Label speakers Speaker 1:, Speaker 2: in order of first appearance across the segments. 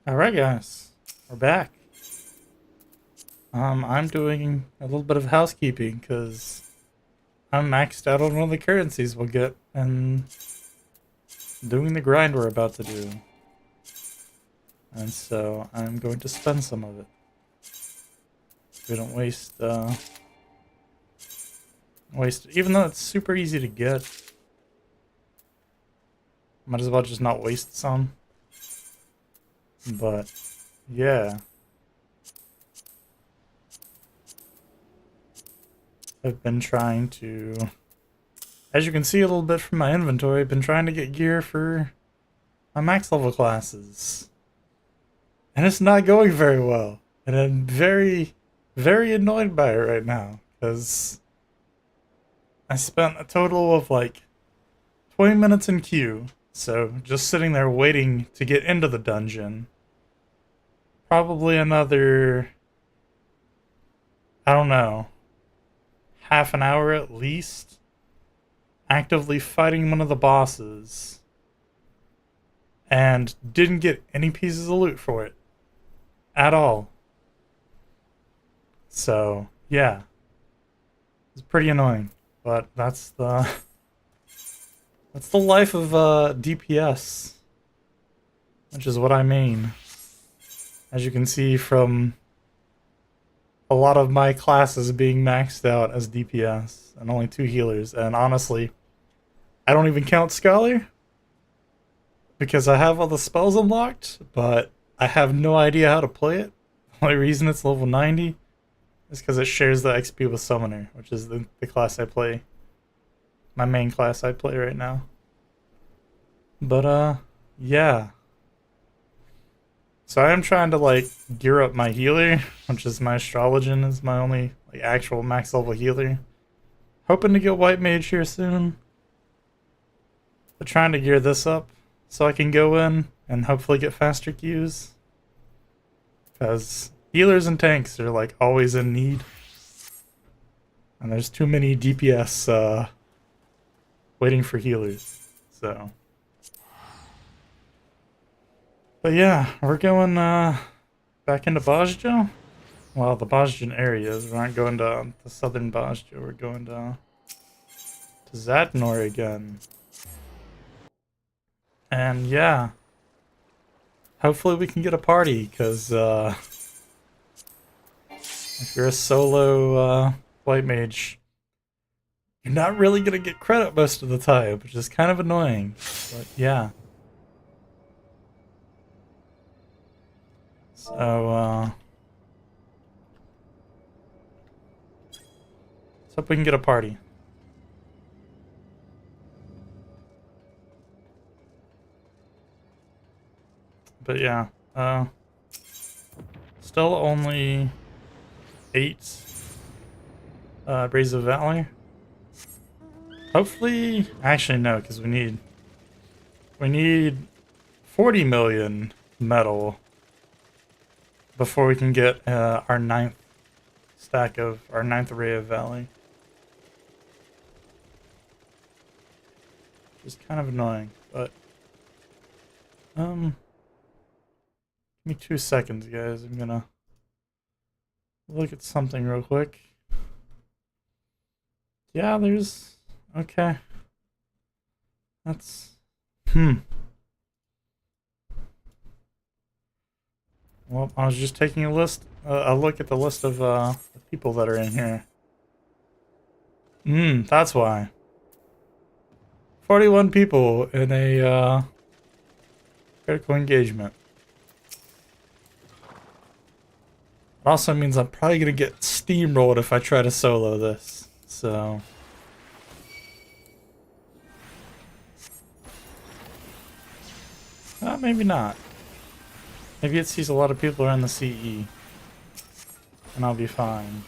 Speaker 1: Alright guys, we're back. I'm doing a little bit of housekeeping because I'm maxed out on one of the currencies we'll get and doing the grind we're about to do. And so I'm going to spend some of it. We don't waste, even though it's super easy to get. Might as well just not waste some. But, yeah. I've been trying to, as you can see a little bit from my inventory, I've been trying to get gear for my max level classes. And it's not going very well. And I'm very, very annoyed by it right now. Because I spent a total of like 20 minutes in queue. So just sitting there waiting to get into the dungeon. Probably another, I don't know, half an hour at least, actively fighting one of the bosses, and didn't get any pieces of loot for it at all. So yeah, it's pretty annoying, but that's the life of DPS, which is what I mean. As you can see from a lot of my classes being maxed out as DPS, and only 2 healers. And honestly, I don't even count Scholar, because I have all the spells unlocked, but I have no idea how to play it. The only reason it's level 90 is because it shares the XP with Summoner, which is the class I play. My main class I play right now. But, yeah. So I am trying to, like, gear up my healer, which is my Astrologian, is my only, like, actual max level healer. Hoping to get White Mage here soon. But trying to gear this up so I can go in and hopefully get faster queues. Because healers and tanks are, like, always in need. And there's too many DPS, waiting for healers. So... But yeah, we're going back into Bajjo. Well, the Bajjan areas. We aren't going to the southern Bajjo. We're going to Zadnor again. And yeah, hopefully we can get a party, because if you're a solo white mage, you're not really going to get credit most of the time, which is kind of annoying. But yeah. So, let's hope we can get a party. But yeah, still only 8 Rays of Valor. Hopefully, actually no, because we need 40 million metal before we can get our 9th stack of our 9th Ray of Valley. Which is kind of annoying, but give me 2 seconds, guys. I'm gonna look at something real quick. Yeah, there's okay. That's Well, I was just taking a look at the list of the people that are in here. That's why. 41 people in a critical engagement. It also means I'm probably gonna get steamrolled if I try to solo this. So maybe not. Maybe it sees a lot of people are in the CE. And I'll be fine.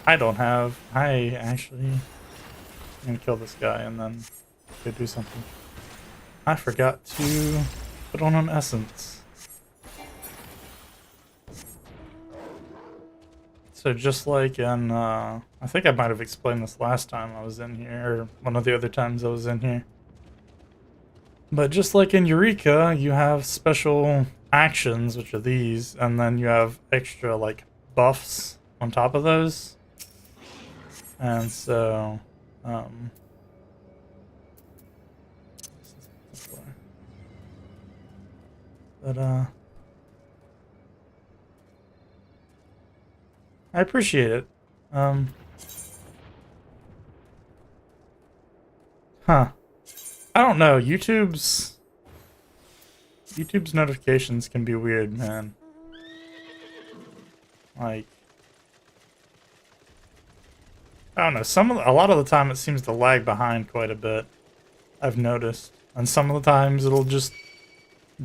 Speaker 1: I actually... I'm gonna kill this guy and then go do something. I forgot to put on an essence. So just like in, I think I might have explained this last time I was in here, or one of the other times I was in here. But just like in Eureka, you have special actions, which are these, and then you have extra, like, buffs on top of those. And so, but, I appreciate it. Huh. I don't know. YouTube's notifications can be weird, man. Like, I don't know. A lot of the time it seems to lag behind quite a bit. I've noticed, and some of the times it'll just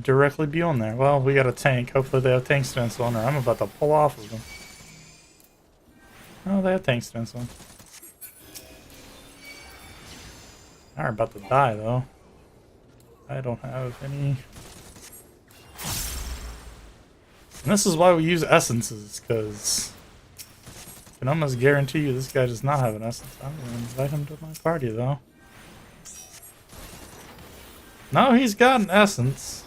Speaker 1: directly be on there. Well, we got a tank. Hopefully they have tank stance on, or I'm about to pull off of them. Oh, they have tank stance on. They're about to die though. I don't have any. And this is why we use essences, because I can almost guarantee you this guy does not have an essence. I'm going to invite him to my party, though. No, he's got an essence.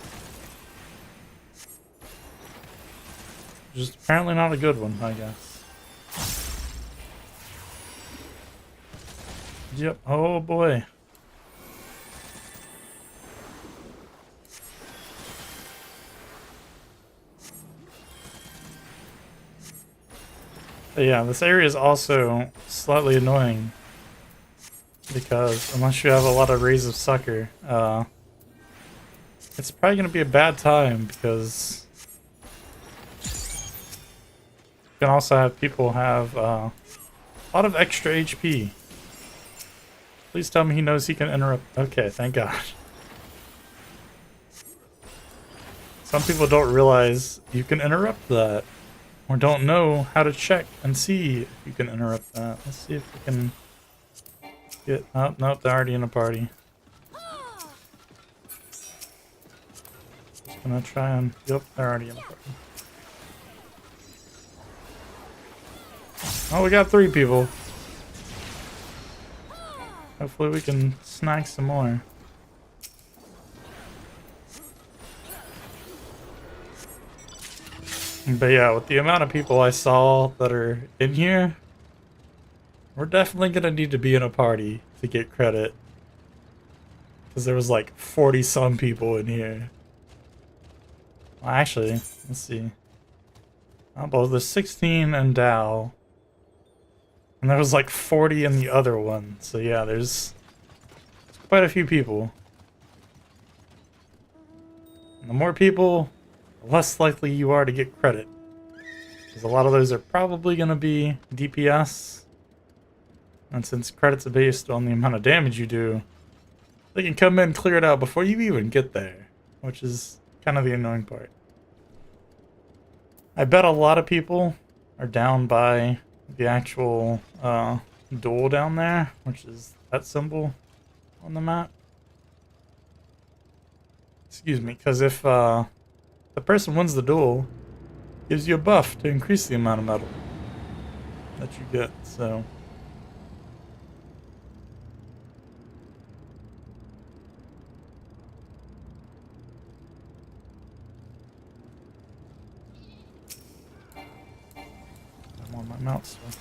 Speaker 1: Just apparently not a good one, I guess. Yep, oh boy. But yeah, this area is also slightly annoying because unless you have a lot of Rays of Succor, it's probably going to be a bad time because you can also have people have a lot of extra HP. Please tell me he knows he can interrupt. Okay, thank God. Some people don't realize you can interrupt that. Or don't know how to check and see if you can interrupt that. Let's see if we can get... Oh, nope, they're already in a party. Just gonna try and... Yep, they're already in a party. Oh, we got 3 people. Hopefully we can snag some more. But yeah, with the amount of people I saw that are in here, we're definitely gonna need to be in a party to get credit. Because there was like 40 some people in here. Well, actually, let's see. Oh, well, there's 16 in Dow. And there was like 40 in the other one. So yeah, there's quite a few people. And the more people, the less likely you are to get credit. Because a lot of those are probably going to be DPS. And since credits are based on the amount of damage you do, they can come in and clear it out before you even get there. Which is kind of the annoying part. I bet a lot of people are down by the actual duel down there, which is that symbol on the map. Excuse me, because if the person wins the duel, it gives you a buff to increase the amount of metal that you get, so... I'm on my mouse, so...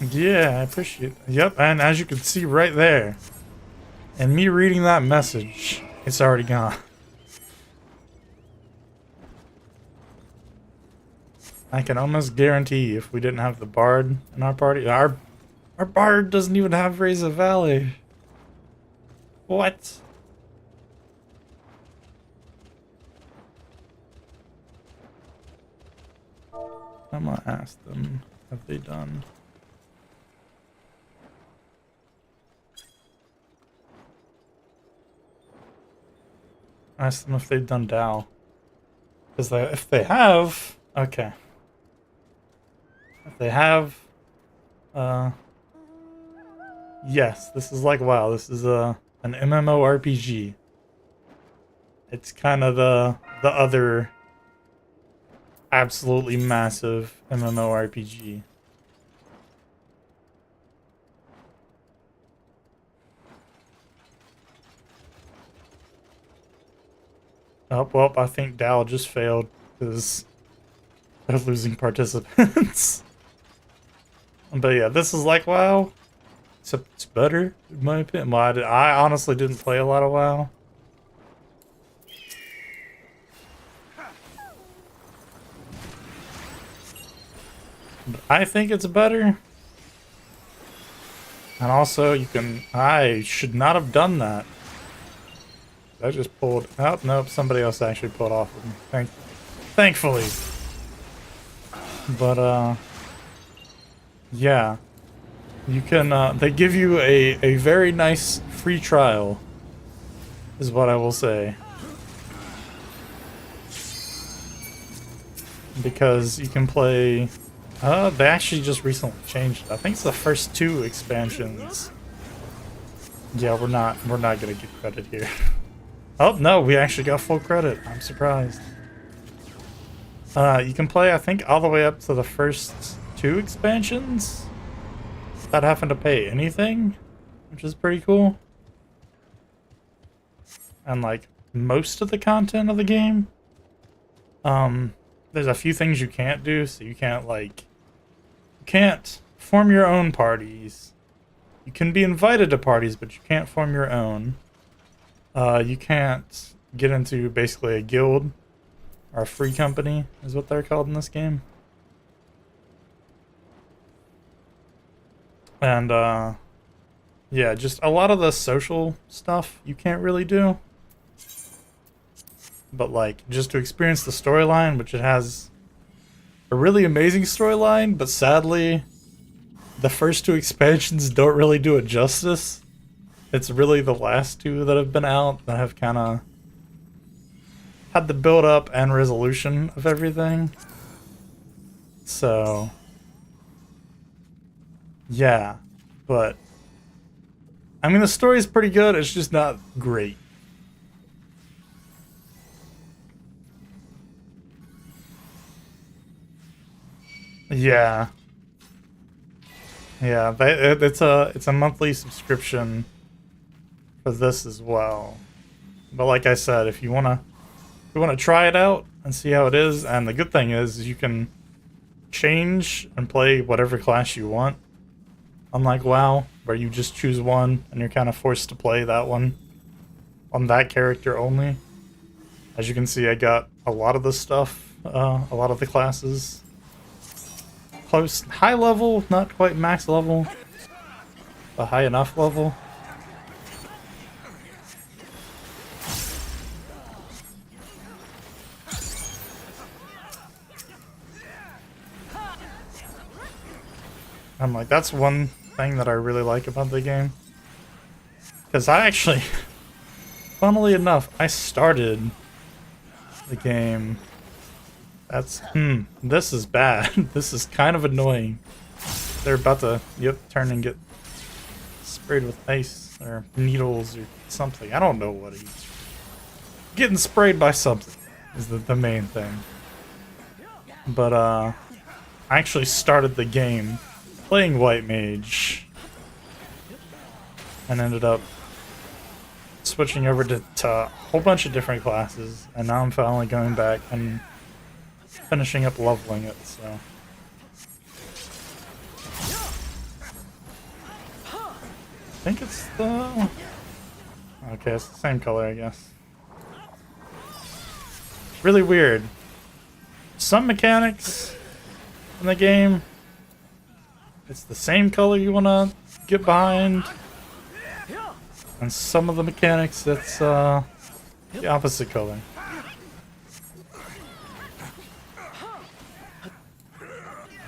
Speaker 1: Yeah, I appreciate it. Yep, and as you can see right there, and me reading that message, it's already gone. I can almost guarantee if we didn't have the Bard in our party, our Bard doesn't even have Raise of Valley. What? I'm gonna ask them, have they done... Ask them if they've done Dow. Because if they have... Okay. If they have... Yes, this is like WoW. This is an MMORPG. It's kind of the other absolutely massive MMORPG. Oh, well, I think Dow just failed because they're losing participants. But yeah, this is like WoW, except it's better, in my opinion. Well, I honestly didn't play a lot of WoW. But I think it's better. And also, you can... I should not have done that. I just pulled... Oh, nope, somebody else actually pulled off of me. Thankfully. But, yeah. You can, they give you a very nice free trial, is what I will say. Because you can play... they actually just recently changed it. I think it's the first 2 expansions. Yeah, we're not gonna get credit here. Oh, no, we actually got full credit. I'm surprised. You can play, I think, all the way up to the first 2 expansions without having to pay anything, which is pretty cool. And, like, most of the content of the game. There's a few things you can't do, so you can't, like... You can't form your own parties. You can be invited to parties, but you can't form your own. You can't get into basically a guild or a free company is what they're called in this game. And yeah, just a lot of the social stuff you can't really do. But like just to experience the storyline, which it has a really amazing storyline, but sadly the first 2 expansions don't really do it justice. It's really the last 2 that have been out that have kind of had the build up and resolution of everything. So, yeah, but I mean, the story is pretty good. It's just not great. Yeah. Yeah, it's a monthly subscription for this as well. But like I said, if you wanna try it out and see how it is, and the good thing is you can change and play whatever class you want. Unlike WoW, where you just choose one and you're kind of forced to play that one on that character only. As you can see, I got a lot of the stuff, a lot of the classes. Close, high level, not quite max level, but high enough level. I'm like, that's one thing that I really like about the game. Because I actually, funnily enough, I started the game. That's, this is bad. This is kind of annoying. They're about to, turn and get sprayed with ice or needles or something. I don't know what he's getting sprayed by something is the main thing. But, I actually started the game playing White Mage and ended up switching over to a whole bunch of different classes, and now I'm finally going back and finishing up leveling it, so. I think it's the... Okay, it's the same color, I guess. Really weird. Some mechanics in the game, it's the same color you want to get behind. And some of the mechanics, it's the opposite color.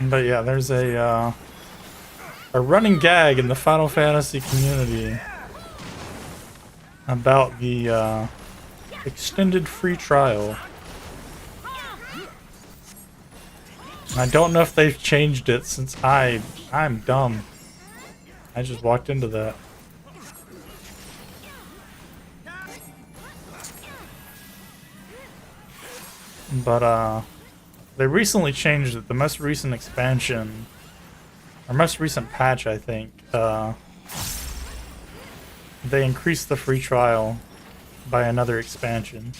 Speaker 1: But yeah, there's a running gag in the Final Fantasy community about the extended free trial. I don't know if they've changed it since I'm dumb. I just walked into that. But they recently changed it. The most recent expansion, or most recent patch, I think, they increased the free trial by another expansion.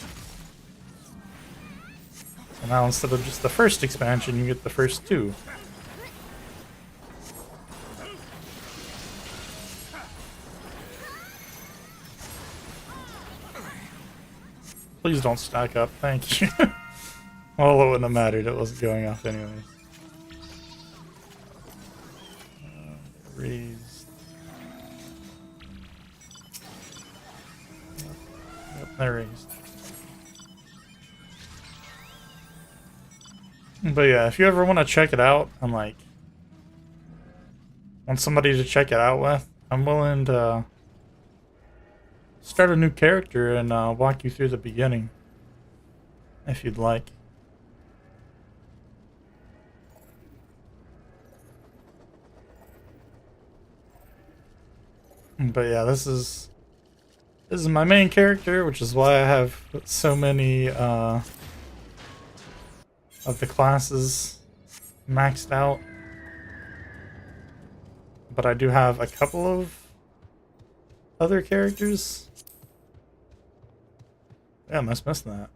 Speaker 1: And now instead of just the first expansion, you get the first two. Please don't stack up, thank you. Well, it wouldn't have mattered, it wasn't going off anyways. Raised. Yep, they're raised. But yeah, if you ever want to check it out, I'm like, want somebody to check it out with, I'm willing to start a new character and walk you through the beginning, if you'd like. But yeah, this is my main character, which is why I have so many of the classes maxed out. But I do have a couple of other characters. Yeah, I must miss that.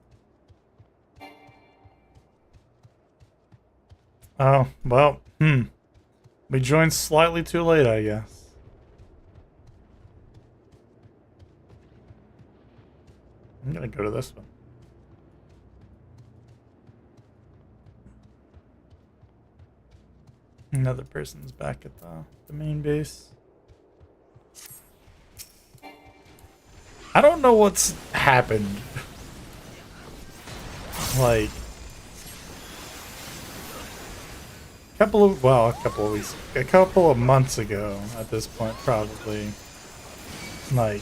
Speaker 1: Oh, well, we joined slightly too late, I guess. I'm gonna go to this one. Another person's back at the main base. I don't know what's happened. Like, a couple of months ago at this point, probably. Like,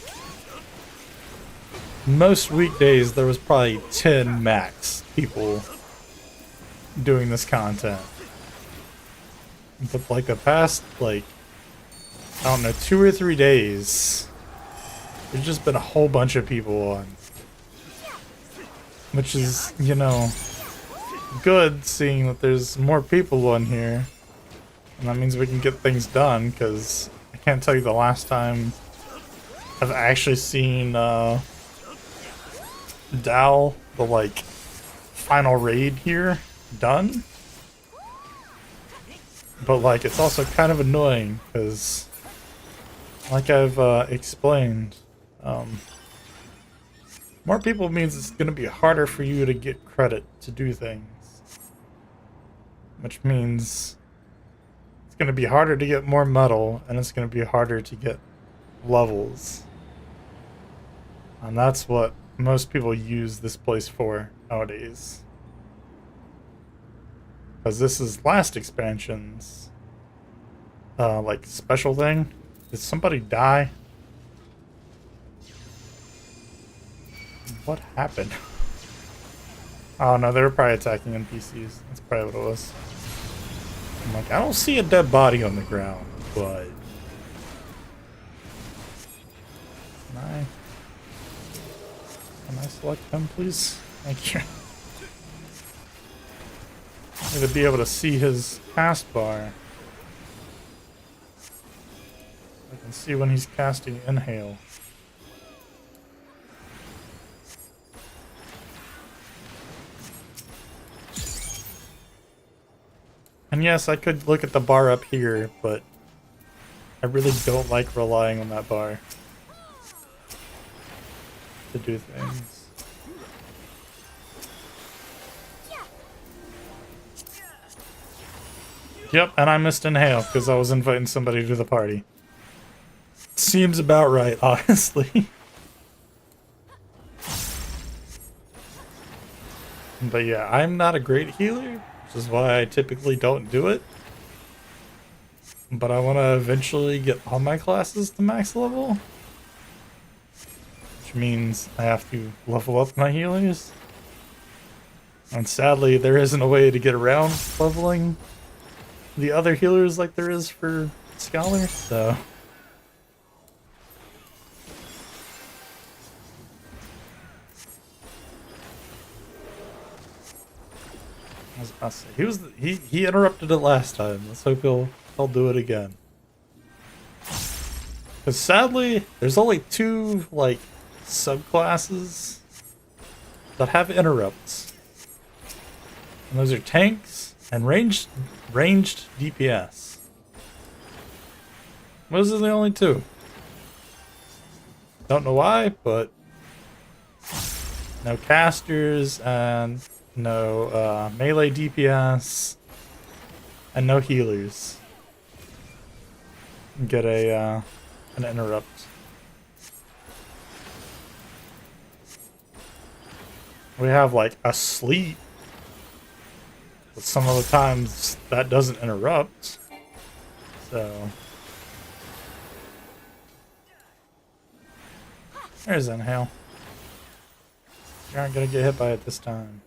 Speaker 1: most weekdays there was probably 10 max people doing this content. But like the past, like, I don't know, 2 or 3 days, there's just been a whole bunch of people on. Which is, you know, good, seeing that there's more people on here. And that means we can get things done, because I can't tell you the last time I've actually seen Dal, the, like, final raid here, done. But, like, it's also kind of annoying, because, like I've explained, more people means it's going to be harder for you to get credit to do things. Which means it's going to be harder to get more metal, and it's going to be harder to get levels. And that's what most people use this place for nowadays. Because this is last expansion's like special thing. Did somebody die? What happened? Oh no, they were probably attacking NPCs. That's probably what it was. I'm like, I don't see a dead body on the ground, but can I select him, please? Thank you. I need to be able to see his cast bar. I can see when he's casting Inhale. And yes, I could look at the bar up here, but I really don't like relying on that bar to do things. Yep, and I missed Inhale because I was inviting somebody to the party. Seems about right, honestly. But yeah, I'm not a great healer, which is why I typically don't do it. But I want to eventually get all my classes to max level. Which means I have to level up my healers. And sadly, there isn't a way to get around leveling the other healers like there is for Scholar, so... I was about to say, he interrupted it last time. Let's hope he'll do it again. Because sadly, there's only 2 like subclasses that have interrupts. And those are tanks and ranged DPS. Those are the only two. Don't know why, but no casters and no melee DPS and no healers. Get an interrupt. We have like a sleep, but some of the times that doesn't interrupt. So there's Inhale. You aren't gonna get hit by it this time.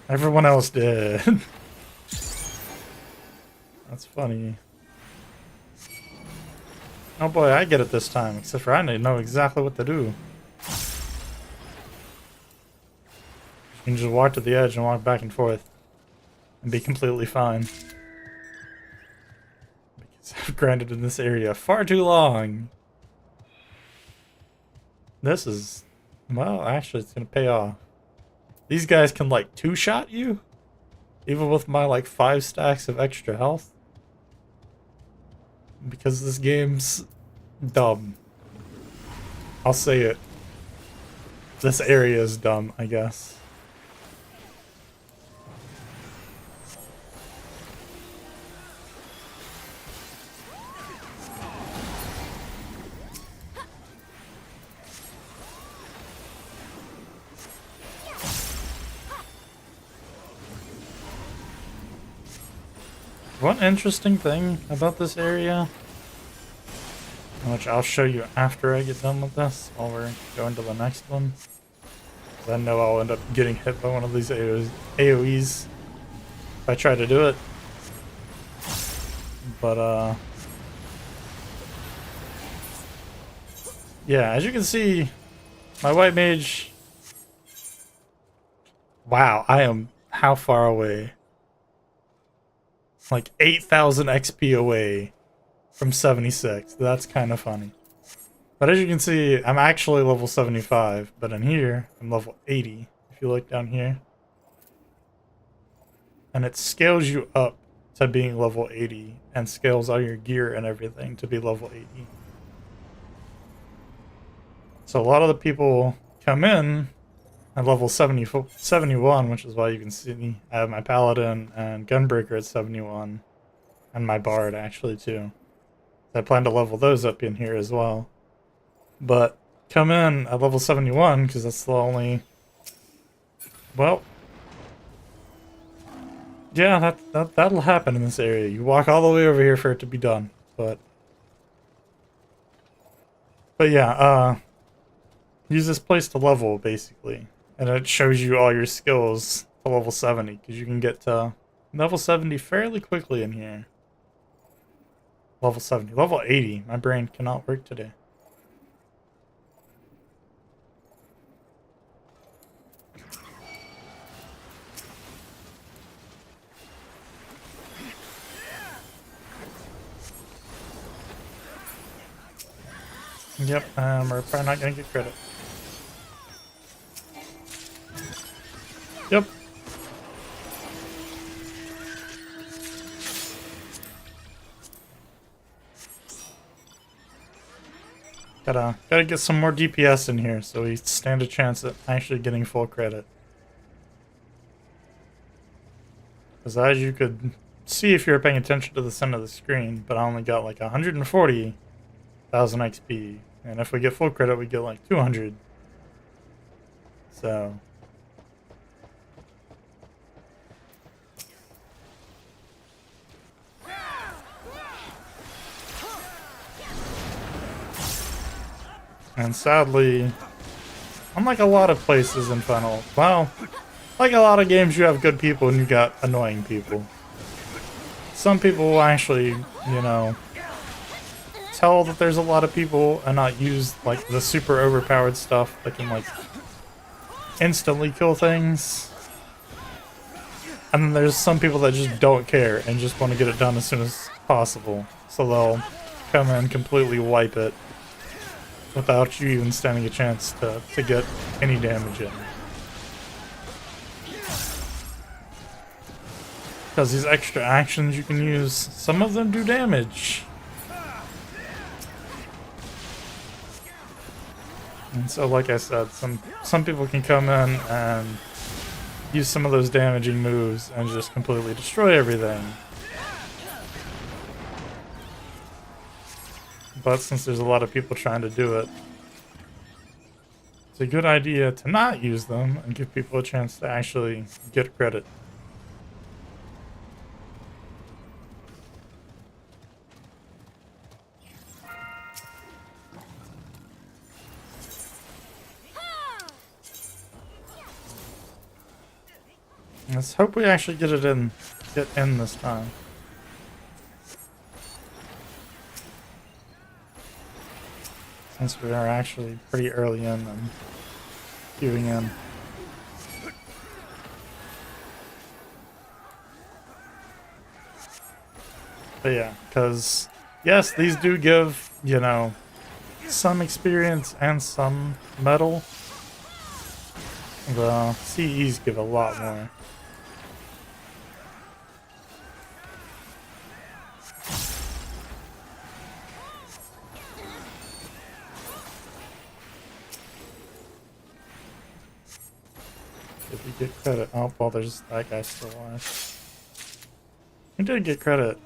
Speaker 1: Everyone else did. That's funny. Oh boy, I get it this time, except for I know exactly what to do. You can just walk to the edge and walk back and forth and be completely fine. Because I've grinded in this area far too long. This is, well, actually it's gonna pay off. These guys can like two-shot you? Even with my like 5 stacks of extra health? Because this game's dumb. I'll say it. This area is dumb, I guess. One interesting thing about this area, which I'll show you after I get done with this, while we're going to the next one. I know I'll end up getting hit by one of these AoEs if I try to do it. But, yeah, as you can see, my white mage... Wow, I am how far away? Like 8,000 XP away from 76. That's kind of funny. But as you can see, I'm actually level 75, but in here, I'm level 80, if you look down here. And it scales you up to being level 80, and scales all your gear and everything to be level 80. So a lot of the people come in at level 71, which is why you can see I have my Paladin and Gunbreaker at 71, and my Bard actually too. I plan to level those up in here as well. But come in at level 71 because that's the only... Well, yeah, that'll happen in this area. You walk all the way over here for it to be done. But yeah, use this place to level basically. And it shows you all your skills to level 70, because you can get to level 70 fairly quickly in here. Level 70. Level 80. My brain cannot work today. Yep, we're probably not going to get credit. Yep. Gotta get some more DPS in here so we stand a chance at actually getting full credit. Because as you could see if you were paying attention to the center of the screen, but I only got like 140,000 XP. And if we get full credit, we get like 200. So... And sadly, unlike a lot of places in Final, well, like a lot of games, you have good people and you got annoying people. Some people will actually, you know, tell that there's a lot of people and not use like the super overpowered stuff that can like instantly kill things. And then there's some people that just don't care and just want to get it done as soon as possible. So they'll come in, completely wipe it without you even standing a chance to get any damage in. Because these extra actions you can use, some of them do damage. And so, like I said, some people can come in and use some of those damaging moves and just completely destroy everything. But since there's a lot of people trying to do it, it's a good idea to not use them and give people a chance to actually get credit. Let's hope we actually get in this time. Since we are actually pretty early in and queuing in. But yeah, because yes, these do give, you know, some experience and some metal. The CEs give a lot more. Did we get credit? Oh, well, there's that guy still alive. We did get credit.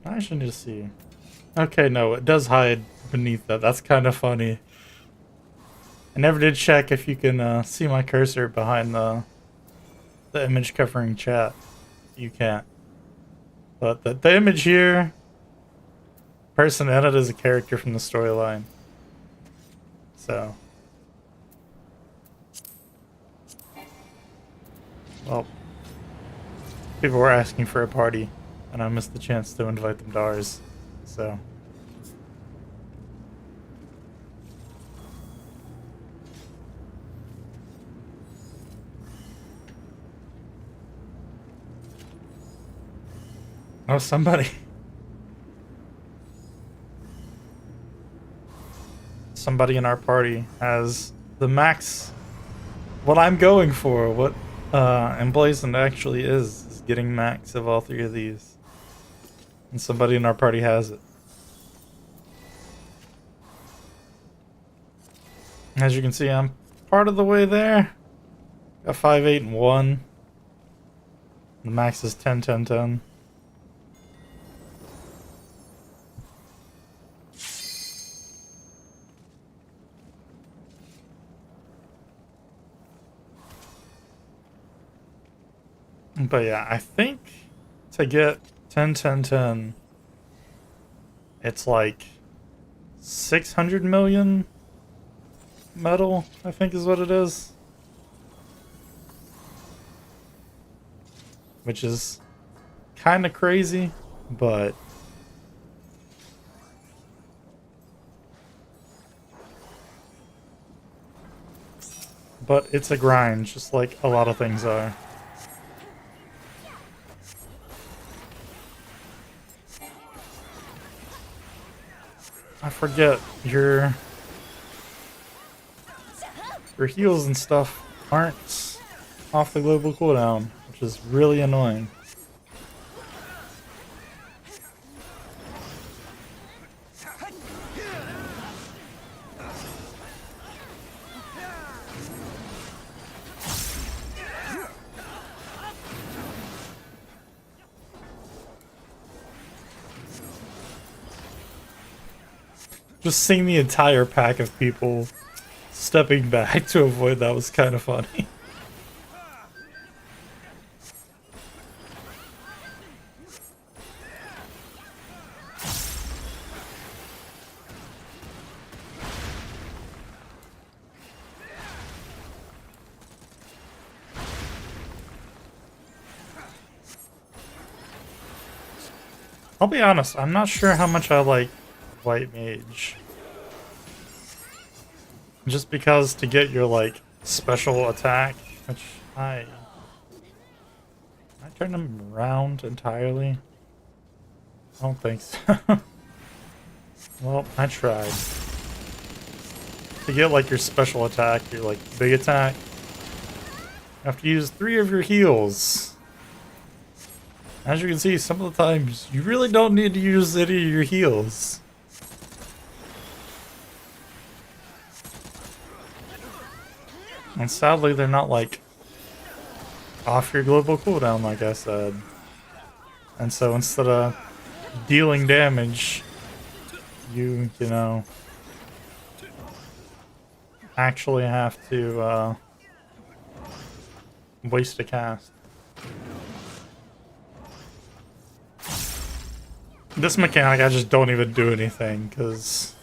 Speaker 1: I actually need to see. Okay, no, it does hide beneath that. That's kind of funny. I never did check if you can see my cursor behind the image covering chat. You can't. But the image here, person in it is a character from the storyline. So. Well, people were asking for a party, and I missed the chance to invite them to ours. So. Oh, somebody in our party has the max, what I'm going for, what Emblazoned actually is getting max of all three of these. And somebody in our party has it. As you can see, I'm part of the way there. Got 5, 8, and 1. The max is 10, 10, 10. But yeah, I think to get 10, 10, 10, it's like 600 million metal, I think is what it is. Which is kind of crazy, but it's a grind, just like a lot of things are. I forget, your heals and stuff aren't off the global cooldown, which is really annoying. Just seeing the entire pack of people stepping back to avoid that was kind of funny. I'll be honest, I'm not sure how much I like White Mage. Just because to get your like special attack, which I turned him around entirely. I don't think so. Well, I tried. To get like your special attack, your like big attack, you have to use 3 of your heals. As you can see, some of the times you really don't need to use any of your heals. And sadly, they're not like off your global cooldown, like I said. And so instead of dealing damage, you know, actually have to waste a cast. This mechanic, I just don't even do anything, because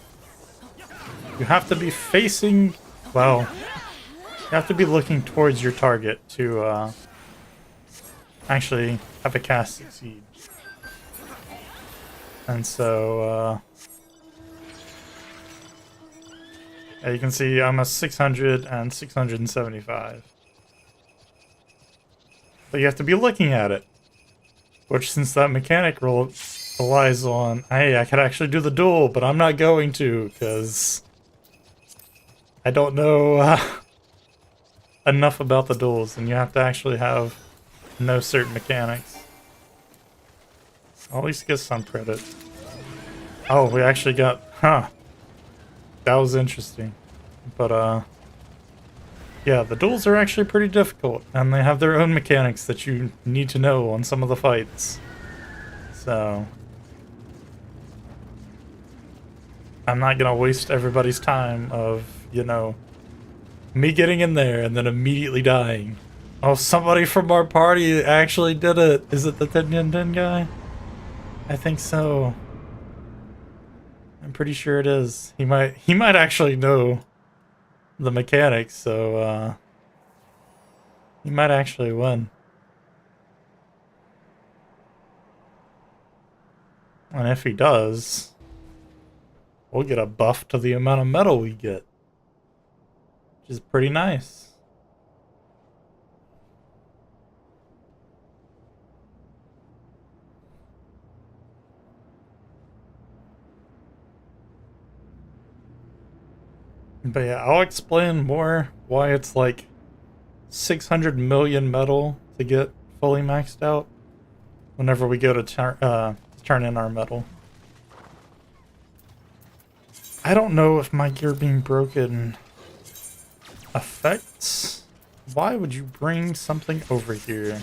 Speaker 1: you have to be facing, well, you have to be looking towards your target to actually have a cast succeed. And so, you can see I'm a 600 and 675. But you have to be looking at it. Which, since that mechanic relies on, hey, I could actually do the duel, but I'm not going to, because I don't know enough about the duels, and you have to actually know certain mechanics. I'll at least get some credit. Oh, we actually got, that was interesting. But, yeah, the duels are actually pretty difficult, and they have their own mechanics that you need to know on some of the fights. So, I'm not gonna waste everybody's time of, you know, me getting in there and then immediately dying. Oh, somebody from our party actually did it. Is it the 10-10-10 guy? I think so. I'm pretty sure it is. He might actually know the mechanics, so he might actually win. And if he does, we'll get a buff to the amount of metal we get, which is pretty nice. But yeah, I'll explain more why it's like 600 million metal to get fully maxed out whenever we go to turn in our metal. I don't know if my gear being broken affects. Why would you bring something over here?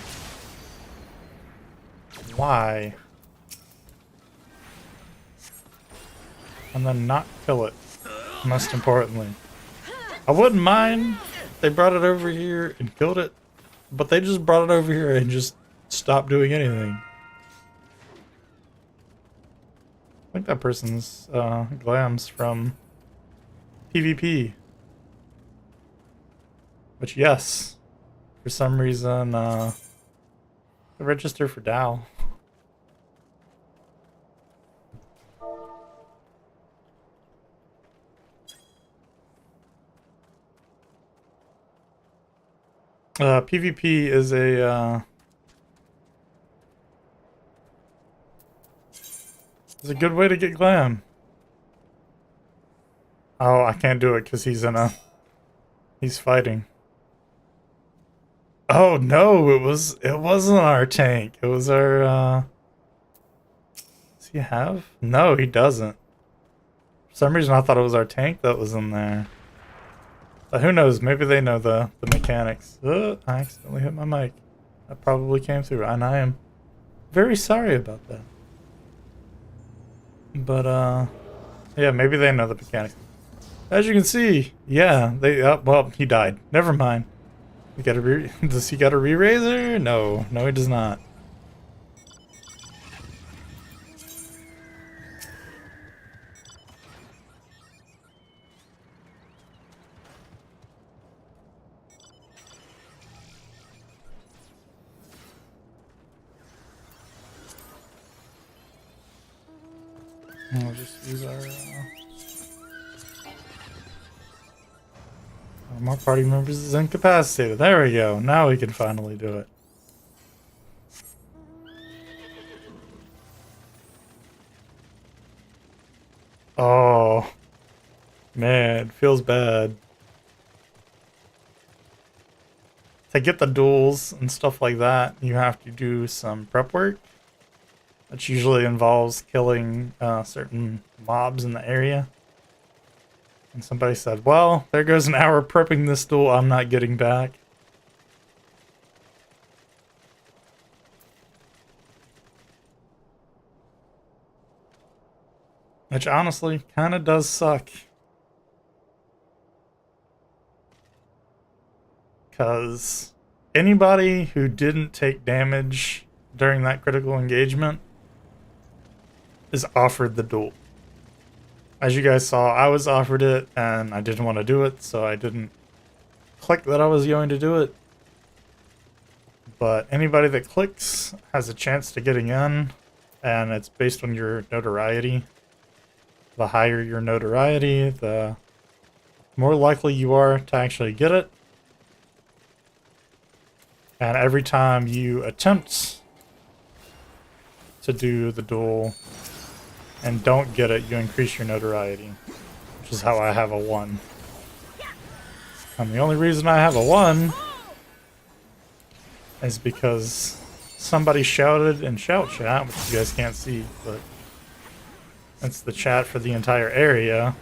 Speaker 1: Why? And then not kill it. Most importantly, I wouldn't mind if they brought it over here and killed it, but they just brought it over here and just stopped doing anything. I think that person's Glams from PvP. Which, yes, for some reason, the register for Dow. PvP is a good way to get glam. Oh, I can't do it because he's fighting. Oh no, it wasn't our tank. It was our does he have? No, he doesn't. For some reason I thought it was our tank that was in there. But who knows? Maybe they know the mechanics. I accidentally hit my mic. That probably came through, and I am very sorry about that. But yeah, maybe they know the mechanics. As you can see, yeah, well, he died. Never mind. We got does he got a re-raiser? No, he does not. We'll just use our my party members is incapacitated. There we go. Now we can finally do it. Oh, man, feels bad. To get the duels and stuff like that, you have to do some prep work, which usually involves killing certain mobs in the area. And somebody said, well, there goes an hour prepping this duel I'm not getting back. Which honestly kind of does suck. Because anybody who didn't take damage during that critical engagement is offered the duel. As you guys saw, I was offered it and I didn't want to do it, so I didn't click that I was going to do it. But anybody that clicks has a chance to getting in, and it's based on your notoriety. The higher your notoriety, the more likely you are to actually get it. And every time you attempt to do the duel and don't get it, you increase your notoriety, which is how I have a 1. And the only reason I have a 1 is because somebody shouted in shout chat, which you guys can't see, but it's the chat for the entire area,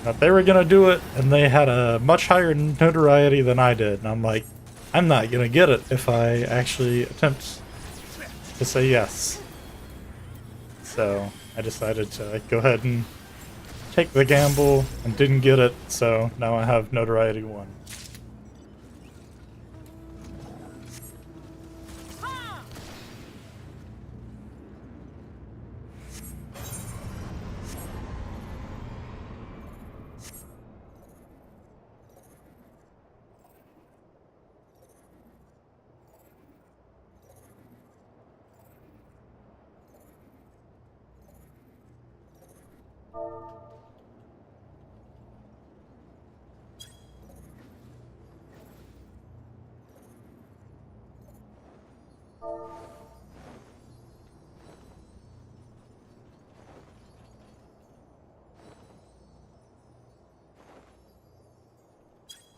Speaker 1: that they were gonna do it, and they had a much higher notoriety than I did. And I'm like, I'm not gonna get it if I actually attempt to say yes. So I decided to go ahead and take the gamble and didn't get it, so now I have notoriety 1.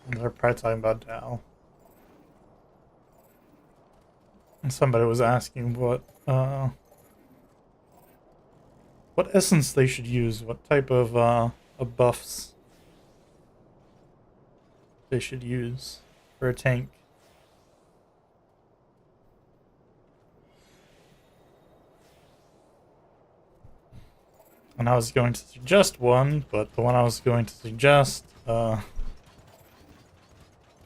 Speaker 1: They're probably talking about Dal. And somebody was asking what essence they should use, what type of buffs they should use for a tank. And I was going to suggest one, but the one I was going to suggest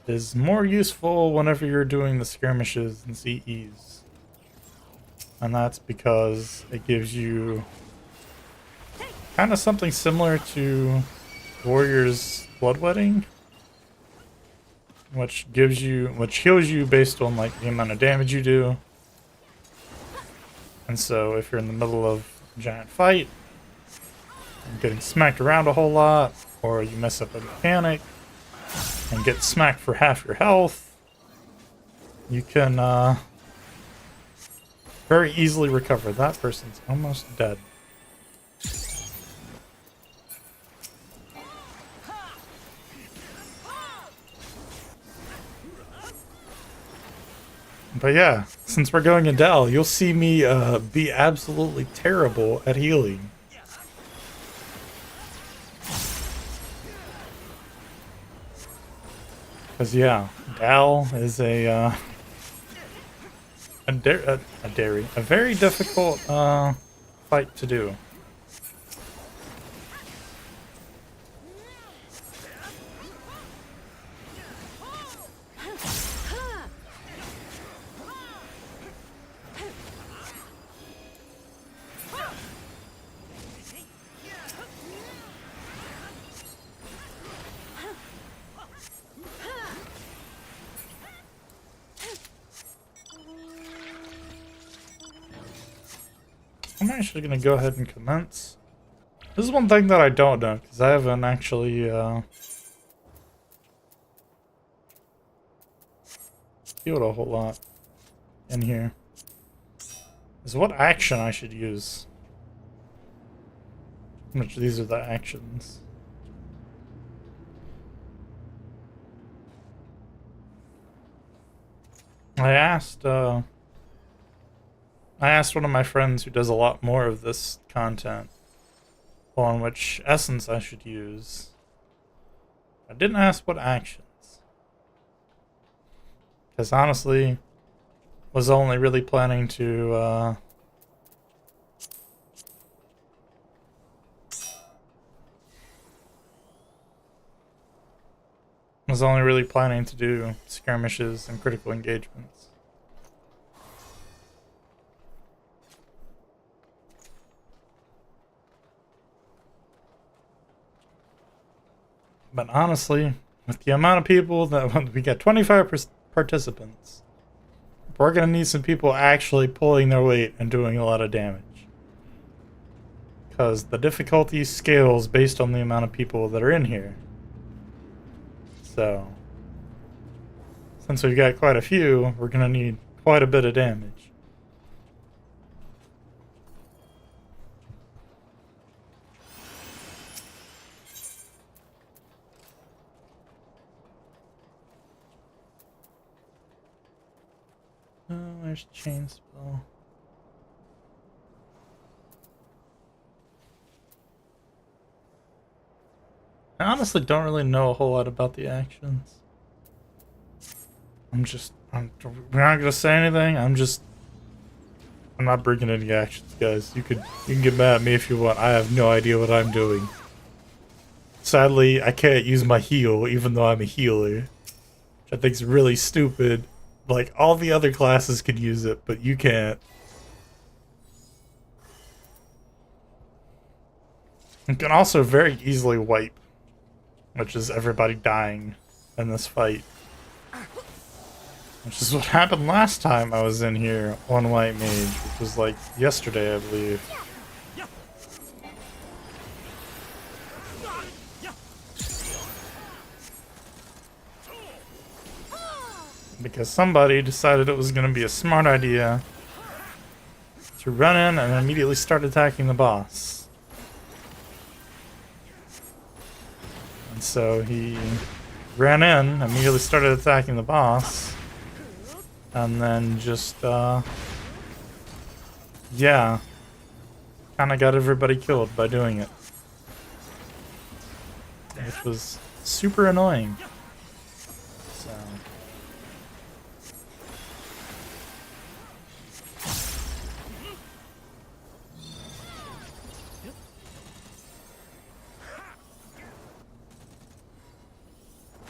Speaker 1: is more useful whenever you're doing the skirmishes and CEs. And that's because it gives you kind of something similar to Warrior's Bloodwedding, which heals you based on like the amount of damage you do. And so if you're in the middle of a giant fight, getting smacked around a whole lot, or you mess up a mechanic and get smacked for half your health, you can very easily recover. That person's almost dead. But yeah, since we're going Adele, you'll see me be absolutely terrible at healing. Because yeah, Dal is a very difficult fight to do. I'm actually going to go ahead and commence. This is one thing that I don't know, because I haven't actually healed a whole lot in here. Is what action I should use. Which these are the actions. I asked one of my friends who does a lot more of this content on which essence I should use. I didn't ask what actions. Because honestly, was only really planning to do skirmishes and critical engagements. But honestly, with the amount of people that we got 25 participants, we're gonna need some people actually pulling their weight and doing a lot of damage. Because the difficulty scales based on the amount of people that are in here. So, since we've got quite a few, we're gonna need quite a bit of damage. Oh, there's chain spell. I honestly don't really know a whole lot about the actions. We're not gonna say anything. I'm not bringing any actions, guys. You can get mad at me if you want. I have no idea what I'm doing. Sadly, I can't use my heal, even though I'm a healer. Which I think is really stupid. Like, all the other classes can use it, but you can't. You can also very easily wipe, which is everybody dying in this fight. Which is what happened last time I was in here on White Mage, which was like yesterday, I believe. Because somebody decided it was going to be a smart idea to run in and immediately start attacking the boss. And so he ran in, immediately started attacking the boss, and then just, yeah, kind of got everybody killed by doing it. Which was super annoying. So...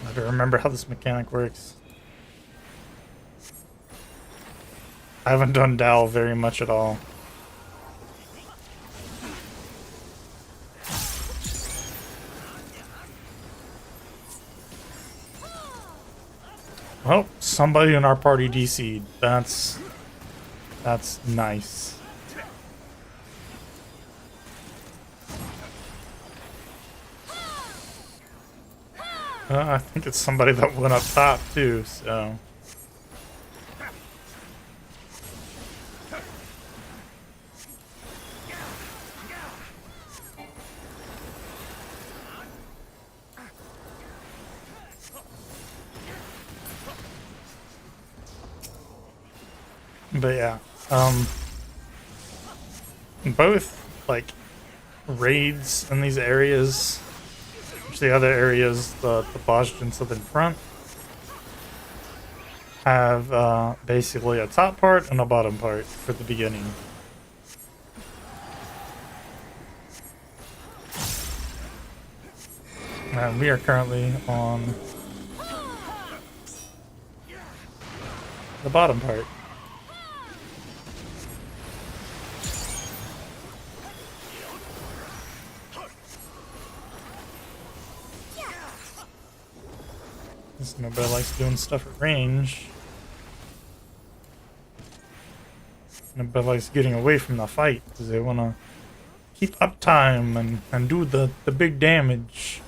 Speaker 1: I don't remember how this mechanic works. I haven't done Dal very much at all. Well, somebody in our party DC'd. That's nice. I think it's somebody that went up top too, so... But yeah, both, like, raids in these areas, which the other areas, the Boston in front, have basically a top part and a bottom part for the beginning. And we are currently on the bottom part. Nobody likes doing stuff at range. Nobody likes getting away from the fight because they want to keep uptime and do the big damage.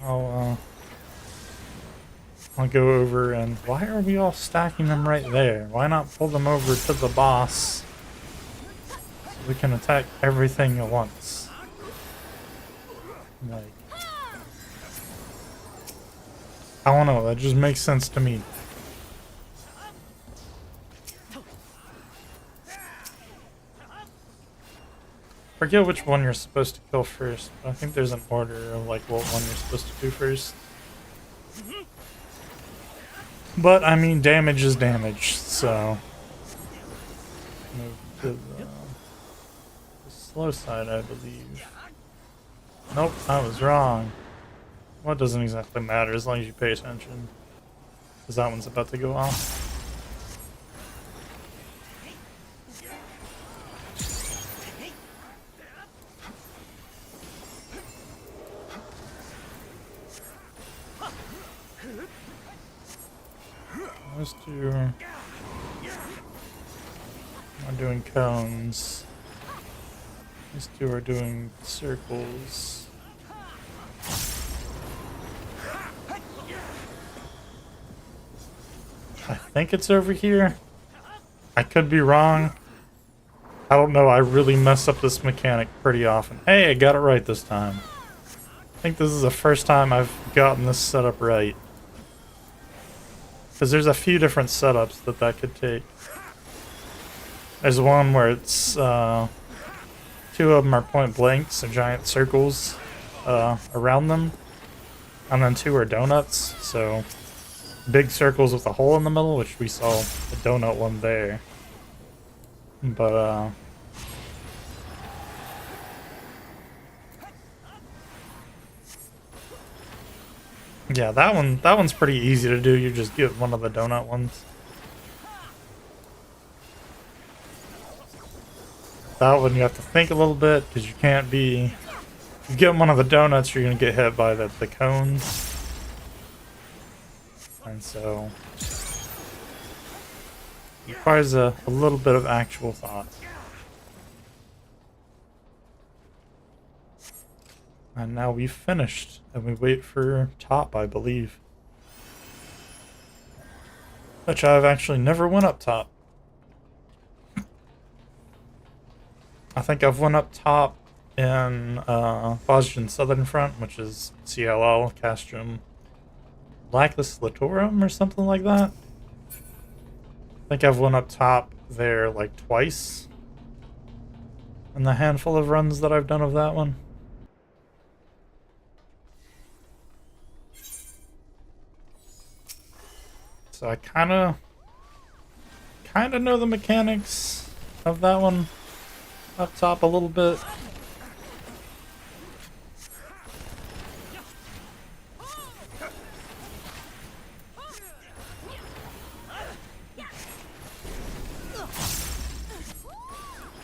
Speaker 1: I'll go over and... Why are we all stacking them right there? Why not pull them over to the boss so we can attack everything at once. Like, I don't know, that just makes sense to me. Forget which one you're supposed to kill first, but I think there's an order of like what one you're supposed to do first. But I mean, damage is damage, so move to the slow side, I believe. Nope, I was wrong. Well, it doesn't exactly matter as long as you pay attention, because that one's about to go off. Those two are doing cones. These two are doing circles. I think it's over here. I could be wrong. I don't know, I really mess up this mechanic pretty often. Hey, I got it right this time. I think this is the first time I've gotten this setup right. Because there's a few different setups that could take. There's one where it's, two of them are point blank, so giant circles around them. And then two are donuts, so big circles with a hole in the middle, which we saw the donut one there. But, yeah, that one's pretty easy to do. You just get one of the donut ones. That one you have to think a little bit, because you can't be... If you get one of the donuts, you're going to get hit by the cones. And so... it requires a little bit of actual thought. And now we've finished, and we wait for top, I believe. Which I've actually never went up top. I think I've went up top in Emblazoned Southern Front, which is CLL, Castrum, Blacklist Latorum, or something like that. I think I've went up top there like twice in the handful of runs that I've done of that one. So I kind of know the mechanics of that one up top a little bit.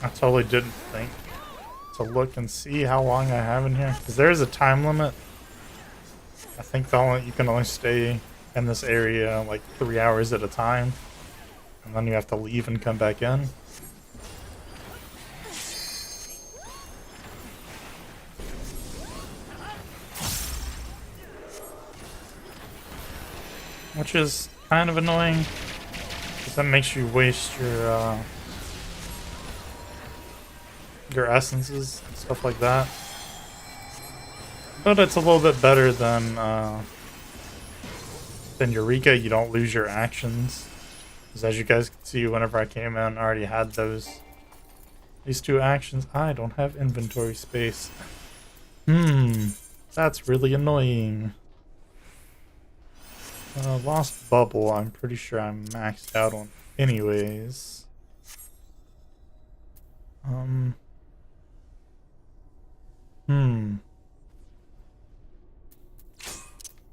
Speaker 1: I totally didn't think to look and see how long I have in here, because there is a time limit. I think you can only stay in this area like 3 hours at a time, and then you have to leave and come back in. Which is kind of annoying, because that makes you waste your essences and stuff like that. But it's a little bit better than Eureka. You don't lose your actions. Because as you guys can see, whenever I came in, I already had these two actions. I don't have inventory space. That's really annoying. Lost Bubble, I'm pretty sure I'm maxed out on anyways.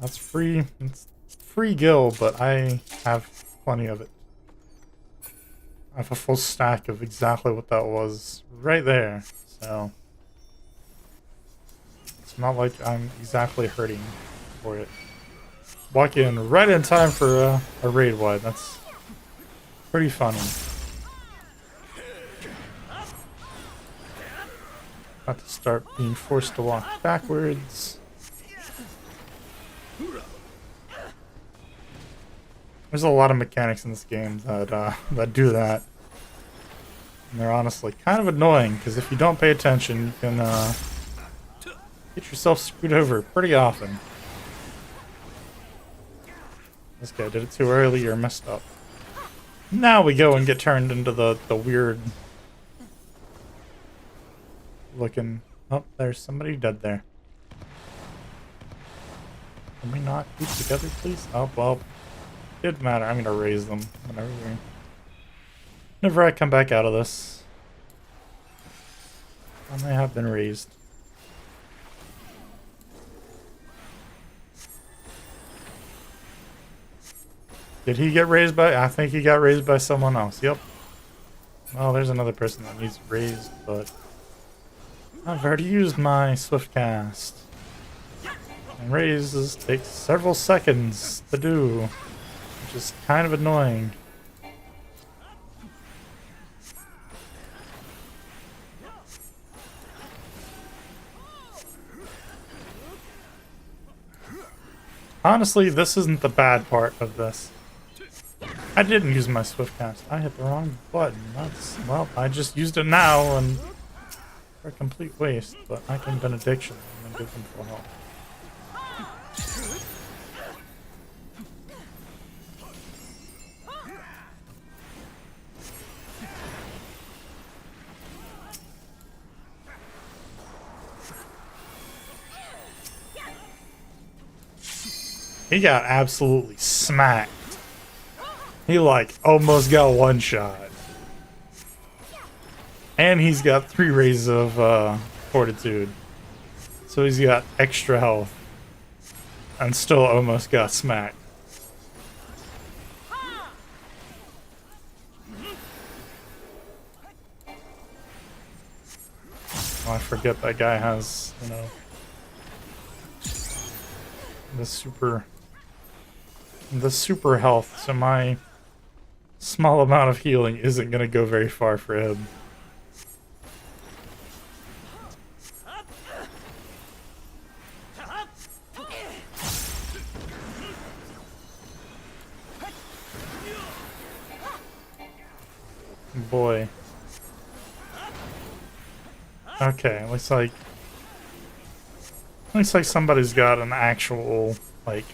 Speaker 1: That's free. It's free gil, but I have plenty of it. I have a full stack of exactly what that was right there, so it's not like I'm exactly hurting for it. Walk in right in time for a raid wide. That's pretty funny. About to start being forced to walk backwards. There's a lot of mechanics in this game that do that. And they're honestly kind of annoying, because if you don't pay attention, you can get yourself screwed over pretty often. This guy did it too early or messed up. Now we go and get turned into the weird looking... Oh, there's somebody dead there. Can we not keep together, please? Oh, well, it didn't matter. I'm gonna raise them whenever I come back out of this. And they have been raised. Did he get raised by... I think he got raised by someone else. Yep. Oh, there's another person that needs raised, but... I've already used my swift cast. And raises take several seconds to do, which is kind of annoying. Honestly, this isn't the bad part of this. I didn't use my swift cast. I hit the wrong button. That's, well, I just used it now and for a complete waste, but I can benediction and then give them full health. He got absolutely smacked. He like almost got one shot. And he's got 3 raises of fortitude. So he's got extra health. And still almost got smacked. Oh, I forget that guy has, you know, the super health, so my small amount of healing isn't gonna go very far for him. Boy. Okay, looks like somebody's got an actual, like,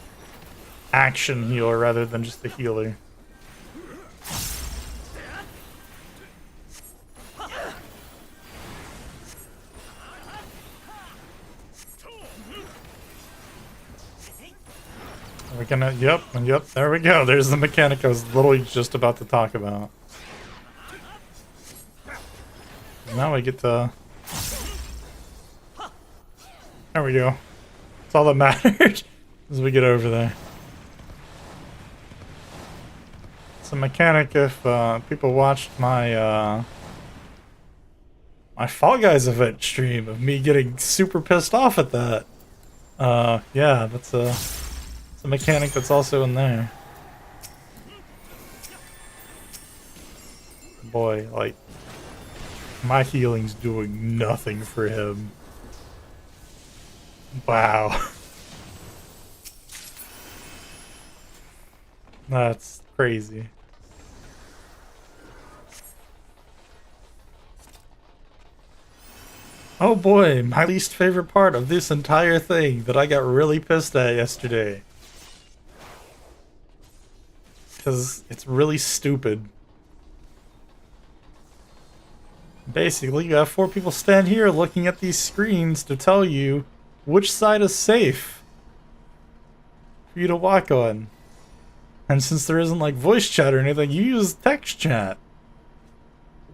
Speaker 1: action healer rather than just a healer. We're gonna, yep, there we go. There's the mechanic I was literally just about to talk about. Now we get to... There we go. That's all that matters as we get over there. It's a mechanic if people watched my my Fall Guys event stream of me getting super pissed off at that. Yeah, that's a mechanic that's also in there. Boy, like, my healing's doing nothing for him. Wow. That's crazy. Oh boy, my least favorite part of this entire thing that I got really pissed at yesterday. Because it's really stupid. Basically, you have 4 people stand here looking at these screens to tell you which side is safe for you to walk on. And since there isn't like voice chat or anything, you use text chat.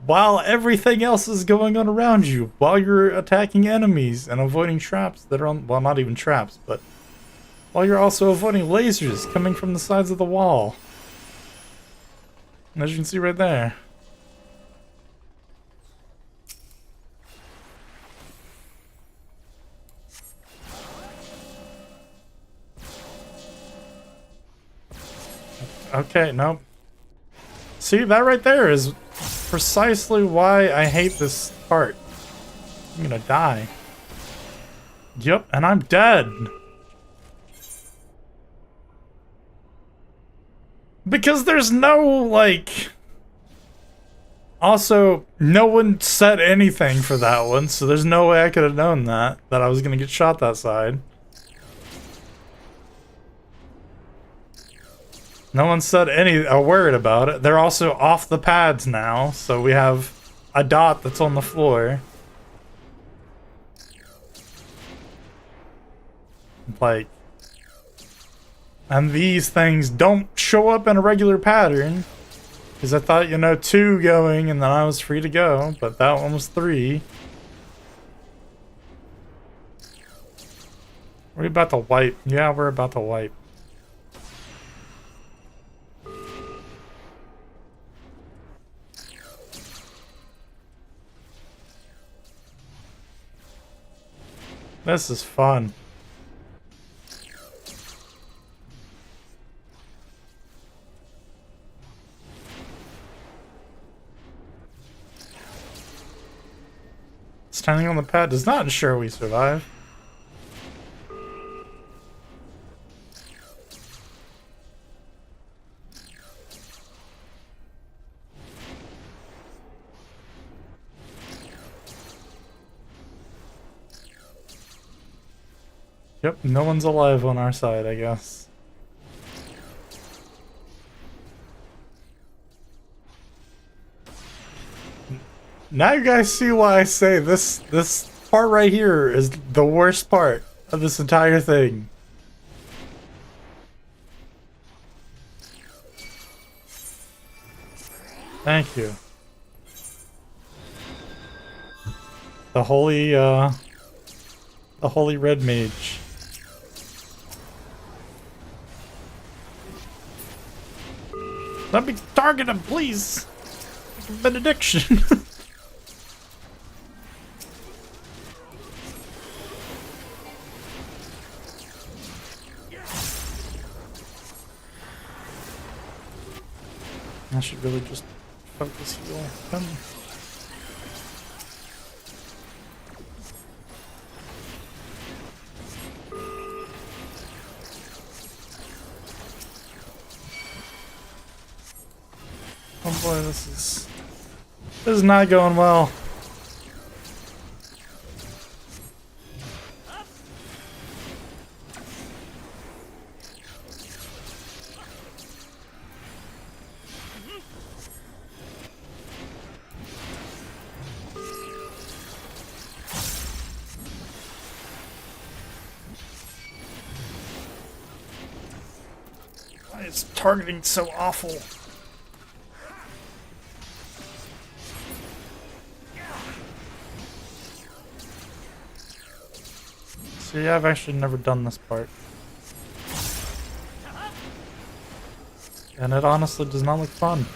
Speaker 1: While everything else is going on around you, while you're attacking enemies and avoiding traps that are on, well, not even traps, but while you're also avoiding lasers coming from the sides of the wall. As you can see right there. Okay, nope. See, that right there is precisely why I hate this part. I'm gonna die. Yep, and I'm dead. Because there's no, like, Also, no one said anything for that one, so there's no way I could have known that I was gonna get shot that side. No one said a word about it. They're also off the pads now, so we have a dot that's on the floor. Like, and these things don't show up in a regular pattern. Because I thought, you know, 2 going and then I was free to go, but that one was 3. We're about to wipe. Yeah, we're about to wipe. This is fun. Standing on the pad does not ensure we survive. Yep, no one's alive on our side, I guess. Now you guys see why I say this part right here is the worst part of this entire thing. Thank you. The holy red mage. Let me target him, please. Benediction. I should really just focus heal him. Oh boy, this is not going well. Why is targeting so awful? See, I've actually never done this part. And it honestly does not look fun.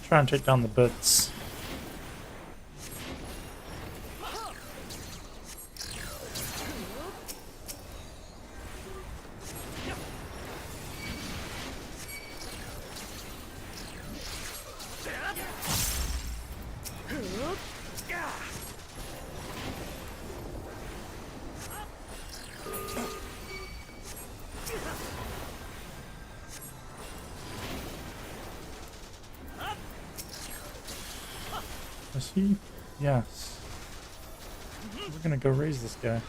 Speaker 1: Try and take down the bits. Is he? Yes. We're gonna go raise this guy.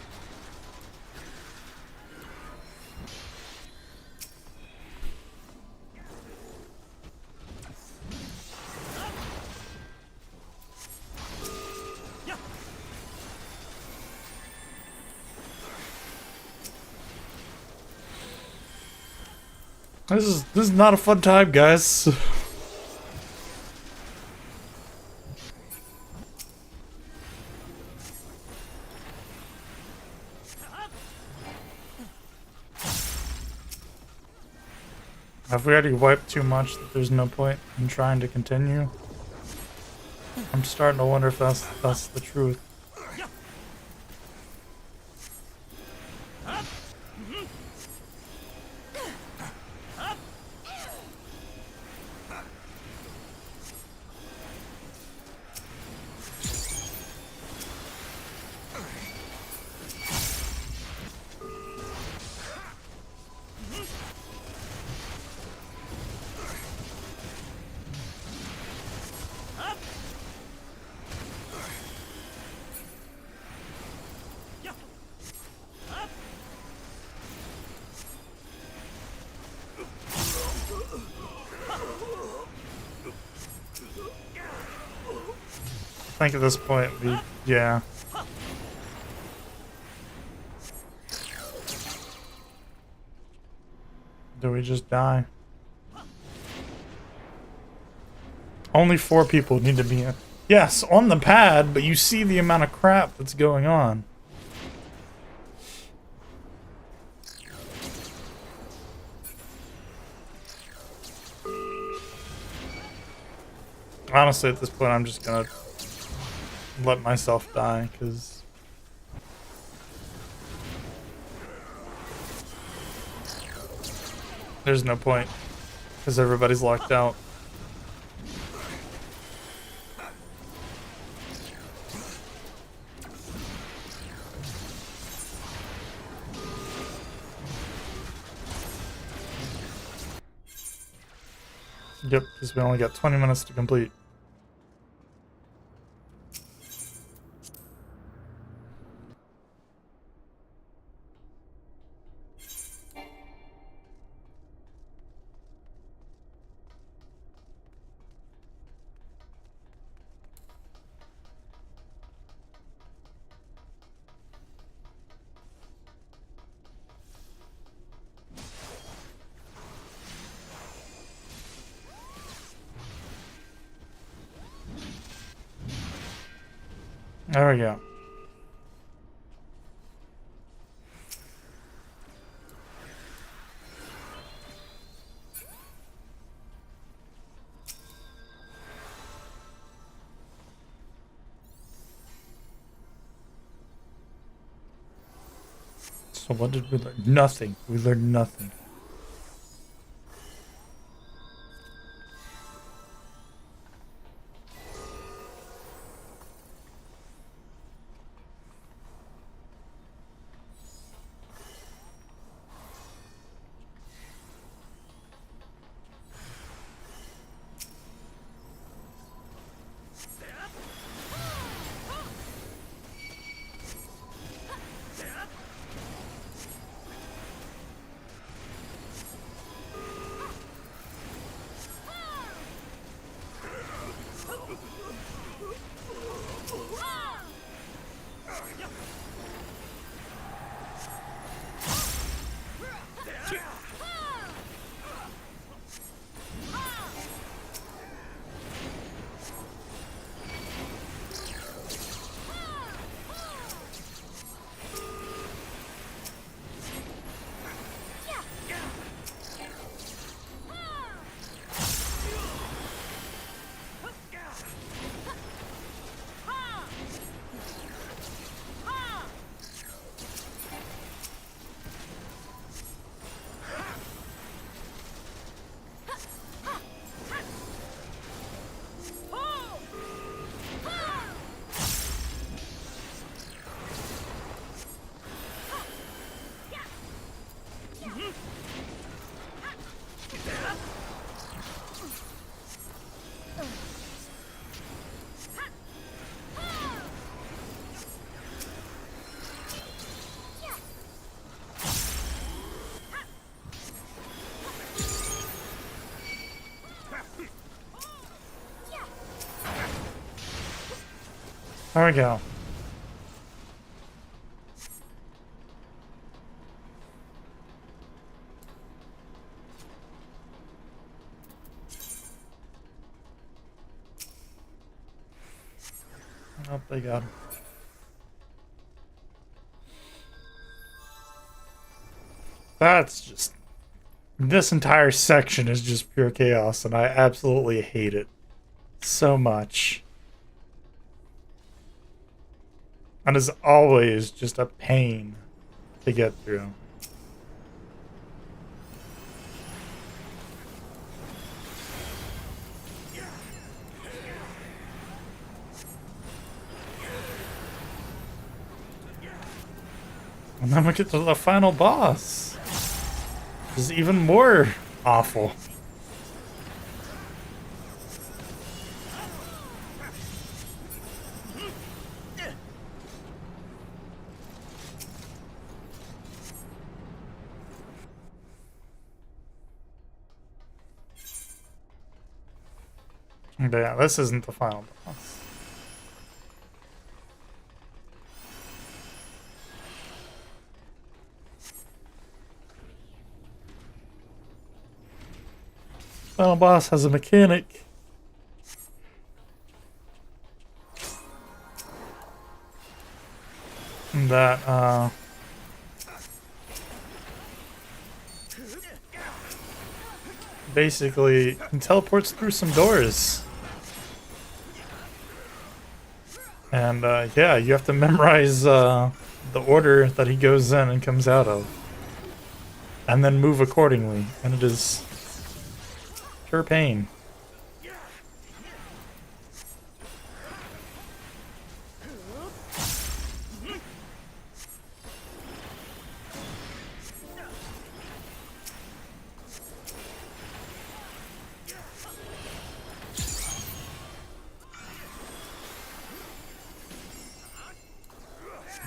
Speaker 1: This is not a fun time, guys. Have we already wiped too much that there's no point in trying to continue? I'm starting to wonder if that's the truth. think at this point yeah. Do we just die? Only 4 people need to be in. Yes, on the pad, but you see the amount of crap that's going on. Honestly, at this point, I'm just gonna let myself die, because there's no point, because everybody's locked out. Yep, because we only got 20 minutes to complete. There we go. So what did we learn? Nothing. We learned nothing. There we go. Oh, they got him. That's just... This entire section is just pure chaos, and I absolutely hate it so much. And is always just a pain to get through. And then we get to the final boss. Which is even more awful. But yeah, this isn't the final boss. final boss has a mechanic that basically teleports through some doors. And yeah, you have to memorize the order that he goes in and comes out of. And then move accordingly. And it is pure pain.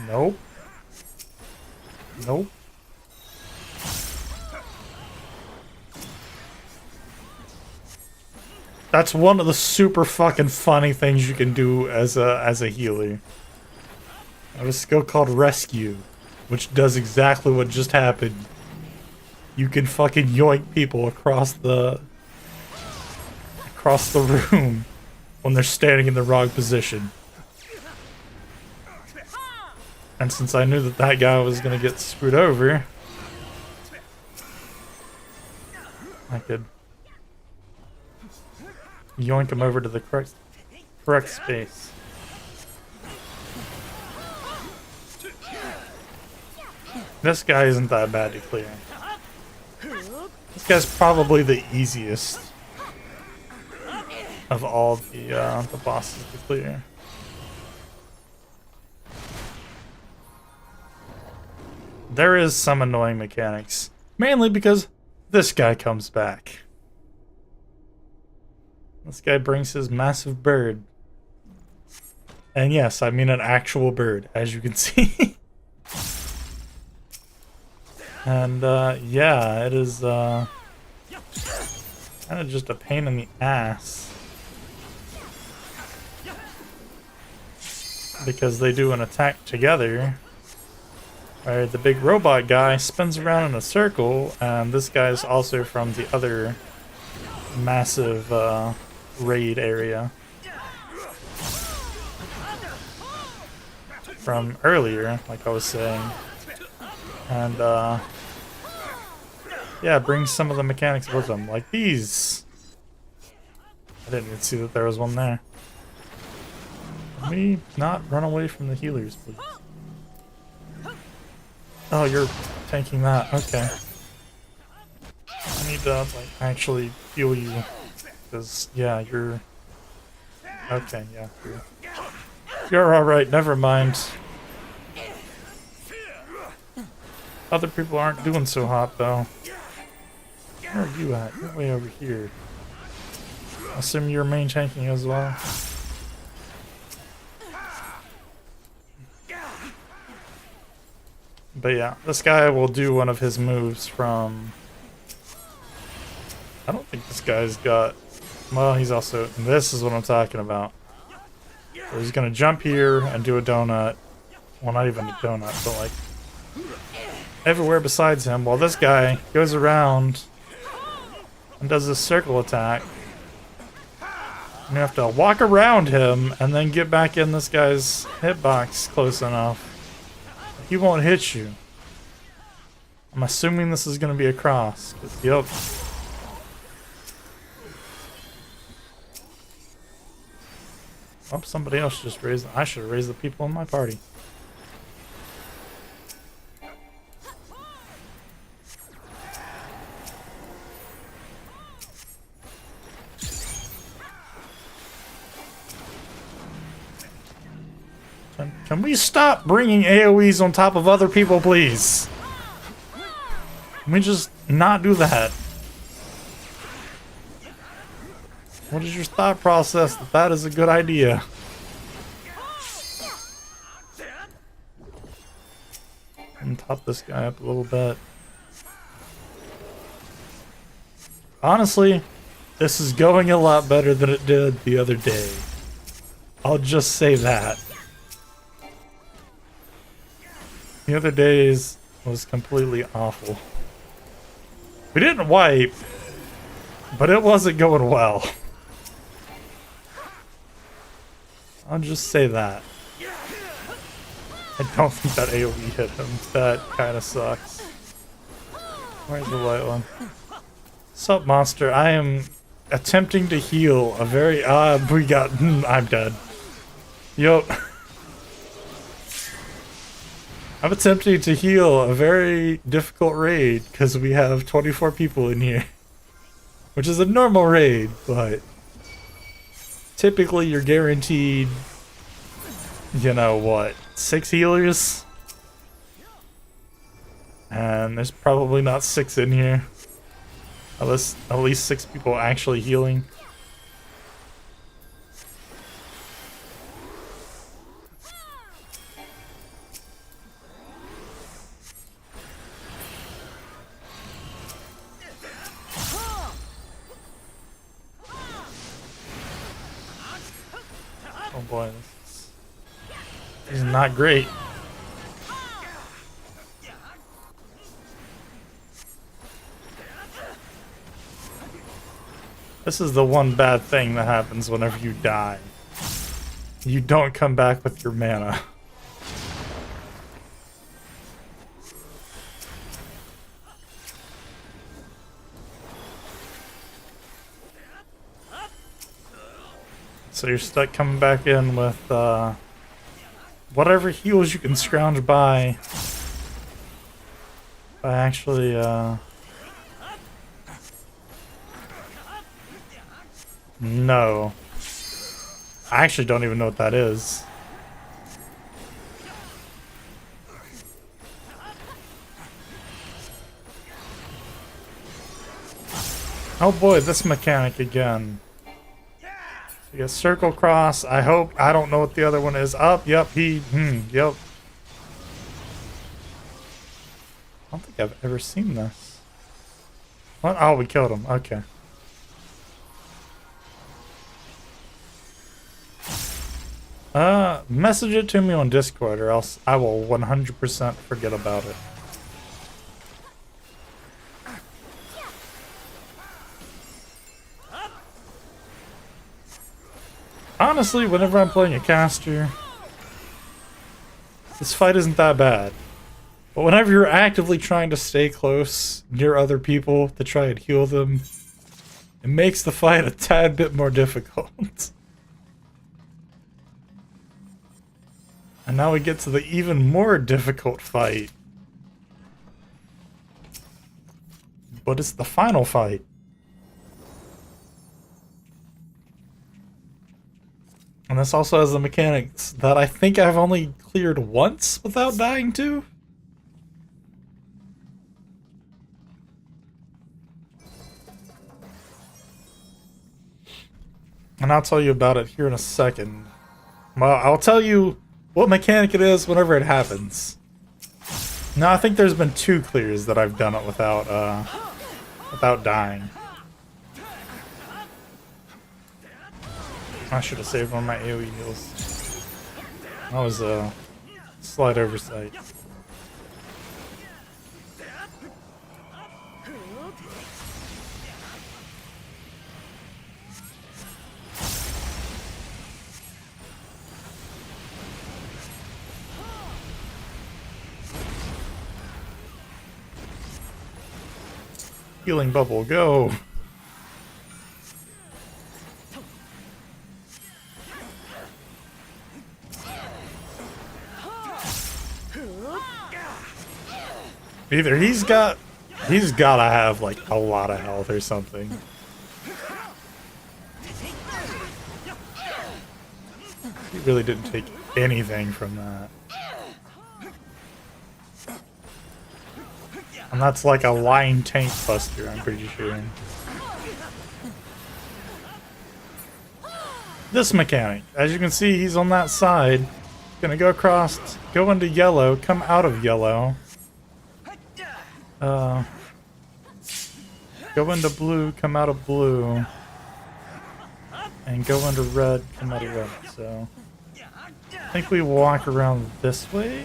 Speaker 1: Nope. Nope. That's one of the super fucking funny things you can do as a healer. I have a skill called Rescue, which does exactly what just happened. You can fucking yoink people across the room when they're standing in the wrong position. And since I knew that that guy was gonna get screwed over, I could yoink him over to the correct space. This guy isn't that bad to clear. This guy's probably the easiest of all the bosses to clear. There is some annoying mechanics, mainly because this guy comes back. This guy brings his massive bird. And yes, I mean an actual bird, as you can see. And yeah, it is kind of just a pain in the ass. Because they do an attack together. Where the big robot guy spins around in a circle, and this guy's also from the other massive raid area from earlier, like I was saying. And yeah, bring some of the mechanics with them, like these. I didn't even see that there was one there. Let me not run away from the healers, please. Oh, you're tanking that. Okay. I need to like actually heal you, because yeah, you're okay. Yeah, you're all right. Never mind. Other people aren't doing so hot though. Where are you at? You're way over here. I assume you're main tanking as well. But yeah, this guy will do one of his moves from... I don't think this guy's got... Well, he's also... This is what I'm talking about. So he's gonna jump here and do a donut. Well, not even a donut, but like... everywhere besides him, while this guy goes around and does this circle attack. And you have to walk around him and then get back in this guy's hitbox close enough. He won't hit you. I'm assuming this is going to be a cross. Yep. Oh, somebody else just raised... I should have raised the people in my party. Can we stop bringing AoEs on top of other people, please? Can we just not do that? What is your thought process that that is a good idea? And top this guy up a little bit. Honestly, this is going a lot better than it did the other day. I'll just say that. The other days was completely awful. We didn't wipe, But it wasn't going well. I'll just say that. I don't think that AoE hit him. That kind of sucks. Where's the light one? Sup, monster? I am attempting to heal a very... we got... I'm dead. Yup. I'm attempting to heal a very difficult raid because we have 24 people in here. Which is a normal raid, but... typically you're guaranteed... you know what? 6 healers? And there's probably not 6 in here. At least 6 people actually healing. Oh boy, this is not great. This is the one bad thing that happens whenever you die. You don't come back with your mana. So you're stuck coming back in with whatever heals you can scrounge by actually no. I actually don't even know what that is. Oh boy, this mechanic again. You got circle cross. I don't know what the other one is. Up, yep, yep. I don't think I've ever seen this. What? Oh, we killed him. Okay. Message it to me on Discord or else I will 100% forget about it. Honestly, whenever I'm playing a caster, this fight isn't that bad. But whenever you're actively trying to stay close near other people to try and heal them, it makes the fight a tad bit more difficult. And now we get to the even more difficult fight. But it's the final fight. And this also has the mechanics that I think I've only cleared once without dying to. And I'll tell you about it here in a second. Well, I'll tell you what mechanic it is whenever it happens. Now, I think there's been 2 clears that I've done it without dying. I should have saved one of my AoE heals. That was a slight oversight. Healing bubble, go! Either he's gotta have like a lot of health or something. He really didn't take anything from that. And that's like a line tank buster, I'm pretty sure. This mechanic, as you can see, he's on that side. Gonna go across, go into yellow, come out of yellow. Go into blue, come out of blue. And go into red, come out of red. So I think we walk around this way.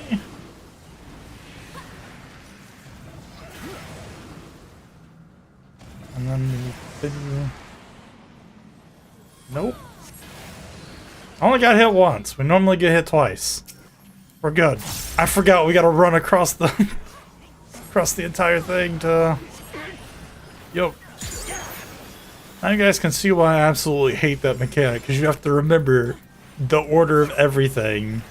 Speaker 1: And then the continue. Nope. I only got hit once. We normally get hit twice. We're good. I forgot we gotta run across the across the entire thing to. Yup. Now you guys can see why I absolutely hate that mechanic, because you have to remember the order of everything.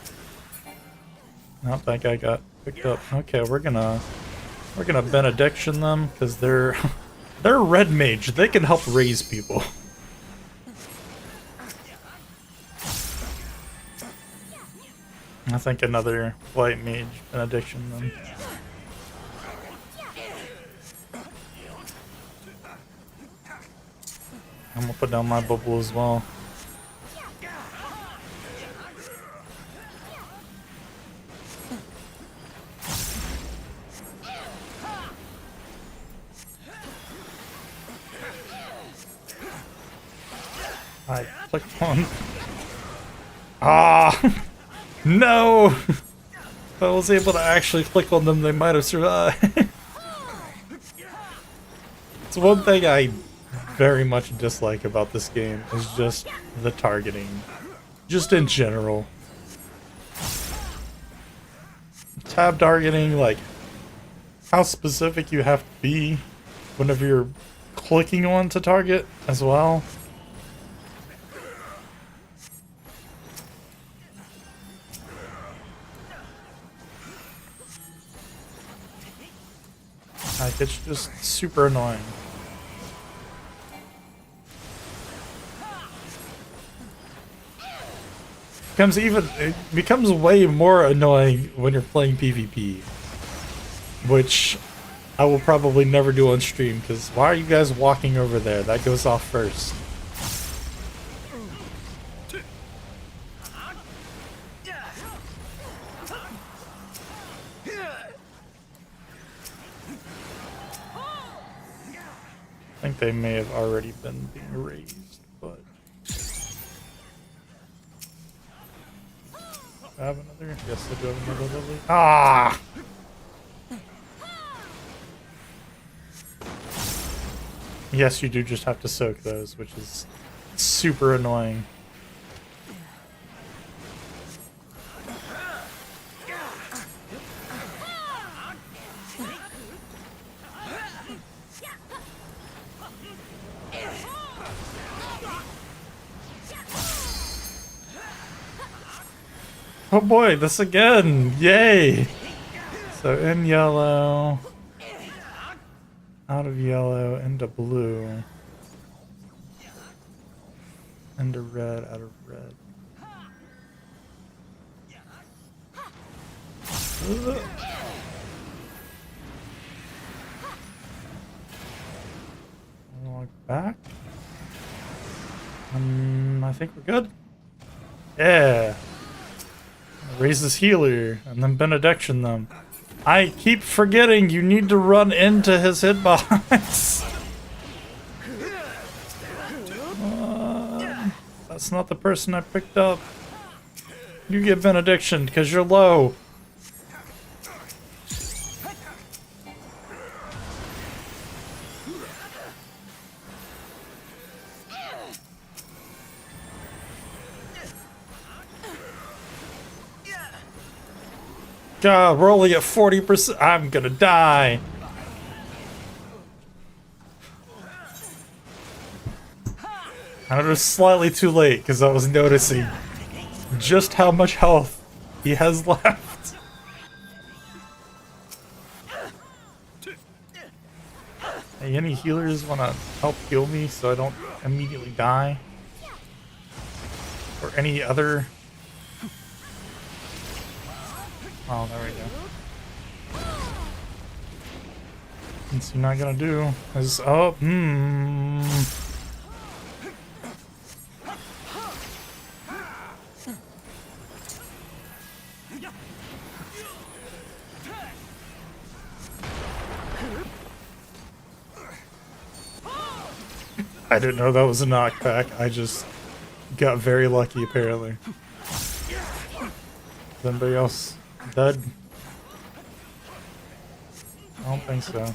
Speaker 1: Nope, that guy got picked up. Okay, we're gonna benediction them, because they're red mage. They can help raise people. I think another white mage benediction them. I'm gonna put down my bubble as well. I clicked on. Ah! No! If I was able to actually click on them, they might have survived. It's one thing I very much dislike about this game is just the targeting. Just in general. Tab targeting, like, how specific you have to be whenever you're clicking on to target as well. Like, it's just super annoying. It becomes way more annoying when you're playing PvP, which I will probably never do on stream, because why are you guys walking over there? That goes off first. I think they may have already been being raised, but I have another. Yes, I do have another lily. Ah! Yes, you do just have to soak those, which is super annoying. Oh boy, this again! Yay! So in yellow, out of yellow, into blue, into red, out of red. Ugh. Log back. I think we're good. Yeah. Raise this healer, and then benediction them. I keep forgetting you need to run into his hitbox. That's not the person I picked up. You get benediction because you're low. God, we're only at 40%. I'm gonna die. And it was slightly too late because I was noticing just how much health he has left. Hey, any healers want to help heal me so I don't immediately die? Or any other... Oh, there we go. What's he not gonna do is, oh, I didn't know that was a knockback. I just got very lucky, apparently. Is anybody else dead? I don't think so.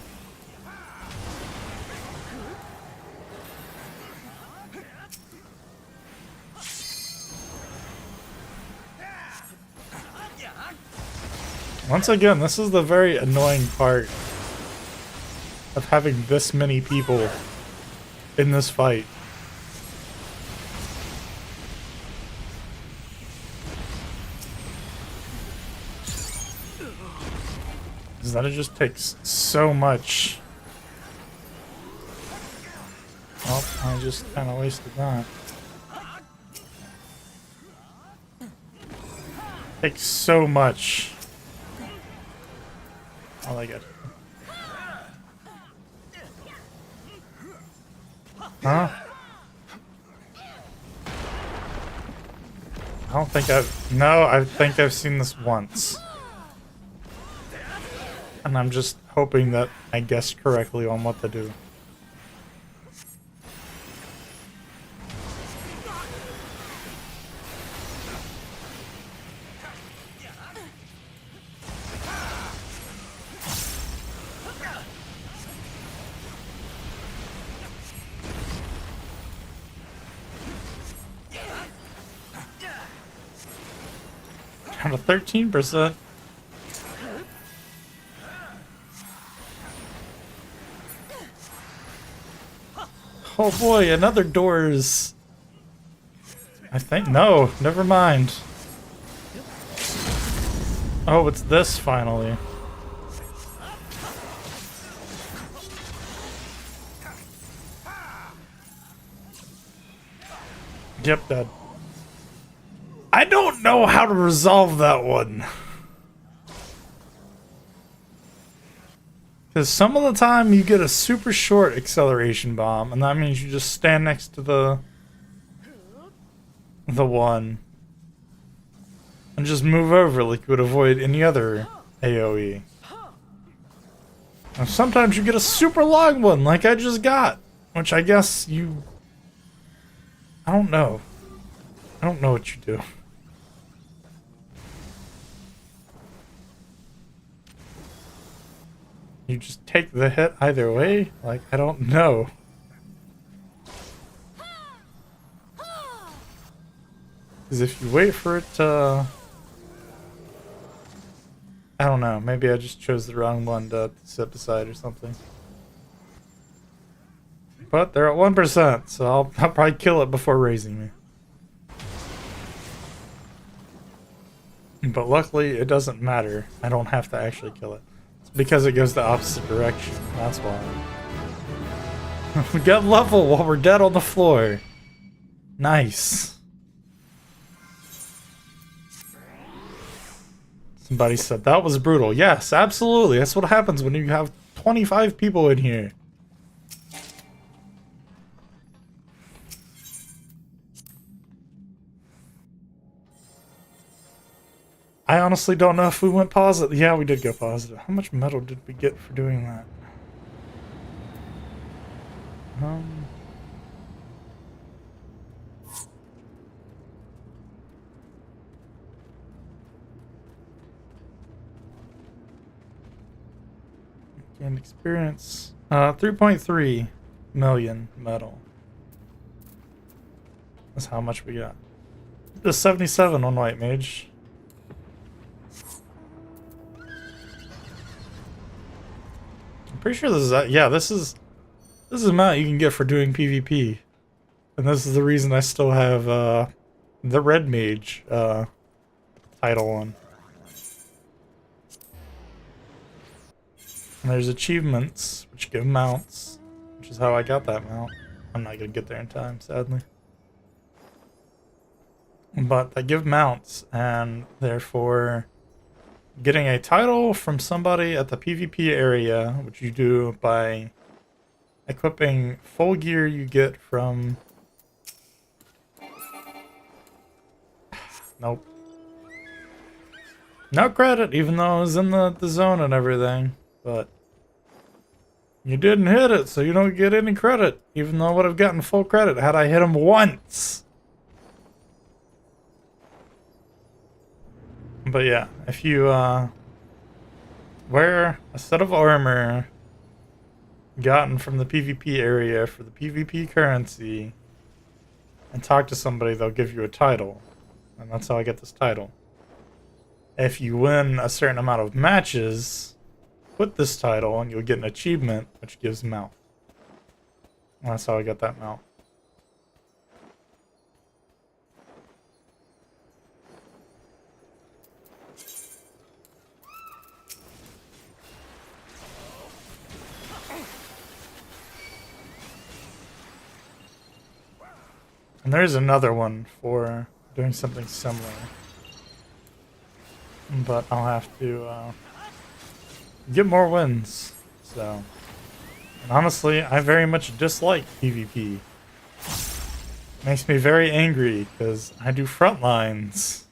Speaker 1: Once again, this is the very annoying part of having this many people in this fight. Is that it just takes so much. Oh, I just kind of wasted that. Takes so much. Oh, I get it. Huh? I don't think I've... No, I think I've seen this once. And I'm just hoping that I guessed correctly on what to do. Down to 13%. Oh boy, another doors. I think, no, never mind. Oh, it's this finally. Yep, dead. I don't know how to resolve that one. Because some of the time you get a super short acceleration bomb, and that means you just stand next to the one and just move over like you would avoid any other AoE. And sometimes you get a super long one like I just got, which I guess you... I don't know. I don't know what you do. You just take the hit either way? Like, I don't know. Because if you wait for it to... I don't know, maybe I just chose the wrong one to sit beside or something. But they're at 1%, so I'll probably kill it before raising me. But luckily, it doesn't matter. I don't have to actually kill it. Because it goes the opposite direction. That's why. We got level while we're dead on the floor. Nice. Somebody said that was brutal. Yes, absolutely. That's what happens when you have 25 people in here. I honestly don't know if we went positive. Yeah, we did go positive. How much metal did we get for doing that? Gained experience. 3.3 million metal. That's how much we got. Just 77 on White Mage. I'm pretty sure this is yeah, this is the amount you can get for doing PvP. And this is the reason I still have the Red Mage title on. And there's achievements which give mounts, which is how I got that mount. I'm not gonna get there in time, sadly. But they give mounts, and therefore getting a title from somebody at the PvP area, which you do by equipping full gear you get from... Nope. No credit, even though I was in the zone and everything. But you didn't hit it, so you don't get any credit. Even though I would have gotten full credit had I hit him once. But yeah, if you wear a set of armor gotten from the PvP area for the PvP currency and talk to somebody, they'll give you a title. And that's how I get this title. if you win a certain amount of matches with this title, and you'll get an achievement which gives mount. And that's how I got that mount. And there's another one for doing something similar. But I'll have to get more wins. So, and honestly, I very much dislike PvP. Makes me very angry because I do front lines.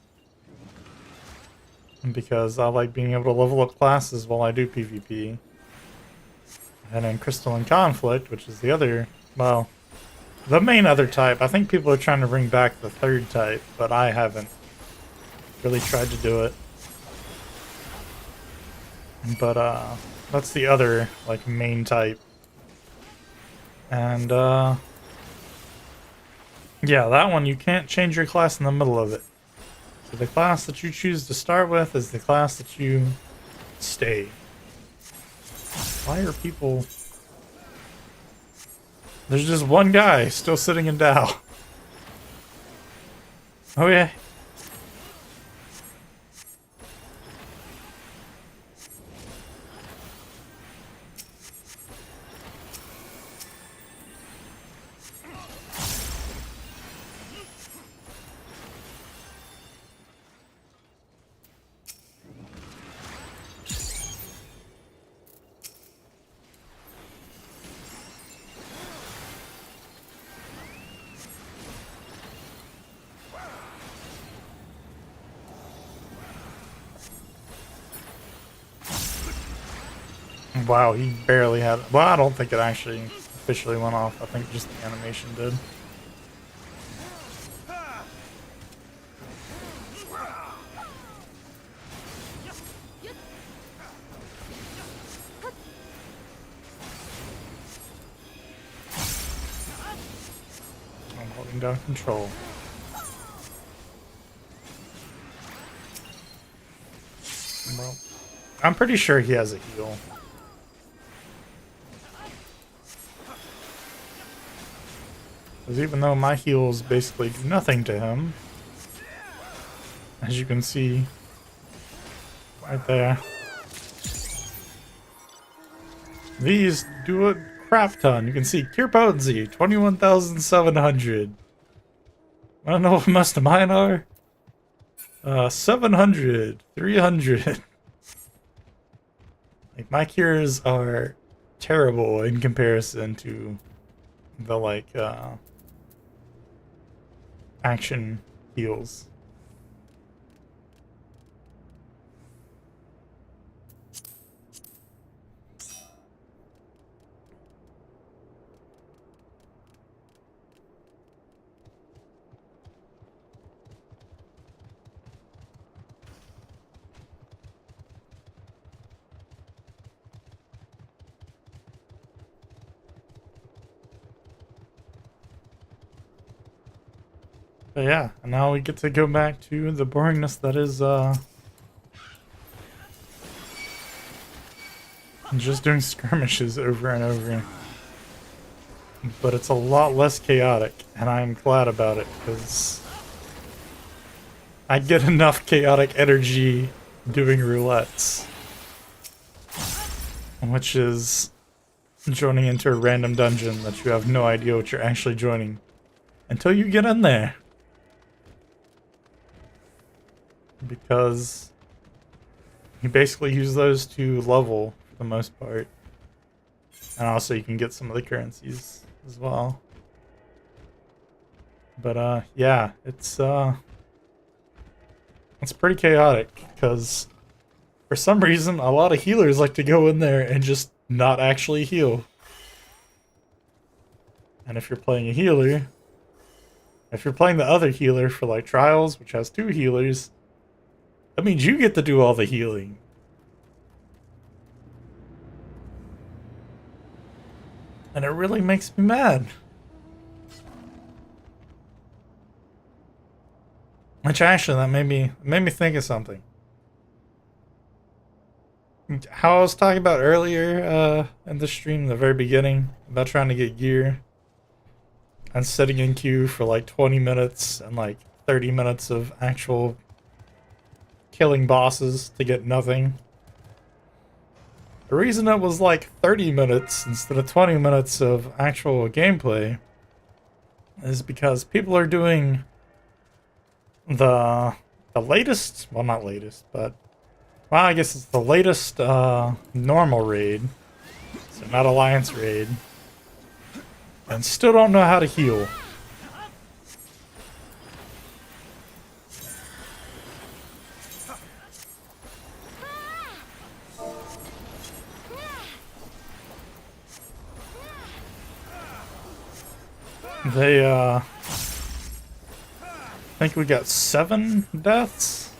Speaker 1: And because I like being able to level up classes while I do PvP. And in Crystalline Conflict, which is the other, well, the main other type, I think people are trying to bring back the third type, but I haven't really tried to do it. But that's the other like main type. And yeah, that one you can't change your class in the middle of it. So the class that you choose to start with is the class that you stay. Why are people... There's just one guy still sitting in Dow. Okay. Wow, he barely had... Well, I don't think it actually officially went off. I think just the animation did. I'm holding down control. Well, I'm pretty sure he has a heal. Because even though my heals basically do nothing to him, as you can see right there, these do a crap ton. You can see Cure Potency, 21,700. I don't know what most of mine are. 700, 300. Like, my cures are terrible in comparison to the, like, action heals. But yeah, and now we get to go back to the boringness that is just doing skirmishes over and over. But it's a lot less chaotic, and I'm glad about it, because I get enough chaotic energy doing roulettes. Which is joining into a random dungeon that you have no idea what you're actually joining until you get in there. Because you basically use those to level for the most part. And also you can get some of the currencies as well. But yeah, it's pretty chaotic because for some reason a lot of healers like to go in there and just not actually heal. And if you're playing a healer, if you're playing the other healer for like Trials, which has 2 healers, that means you get to do all the healing. And it really makes me mad. Which actually, that made me think of something. how I was talking about earlier in the stream, the very beginning, about trying to get gear and sitting in queue for like 20 minutes and like 30 minutes of actual killing bosses to get nothing. The reason it was like 30 minutes instead of 20 minutes of actual gameplay is because people are doing the latest, well, not latest, but well, I guess it's the latest normal raid, so not Alliance raid, and still don't know how to heal. They I think we got 7 deaths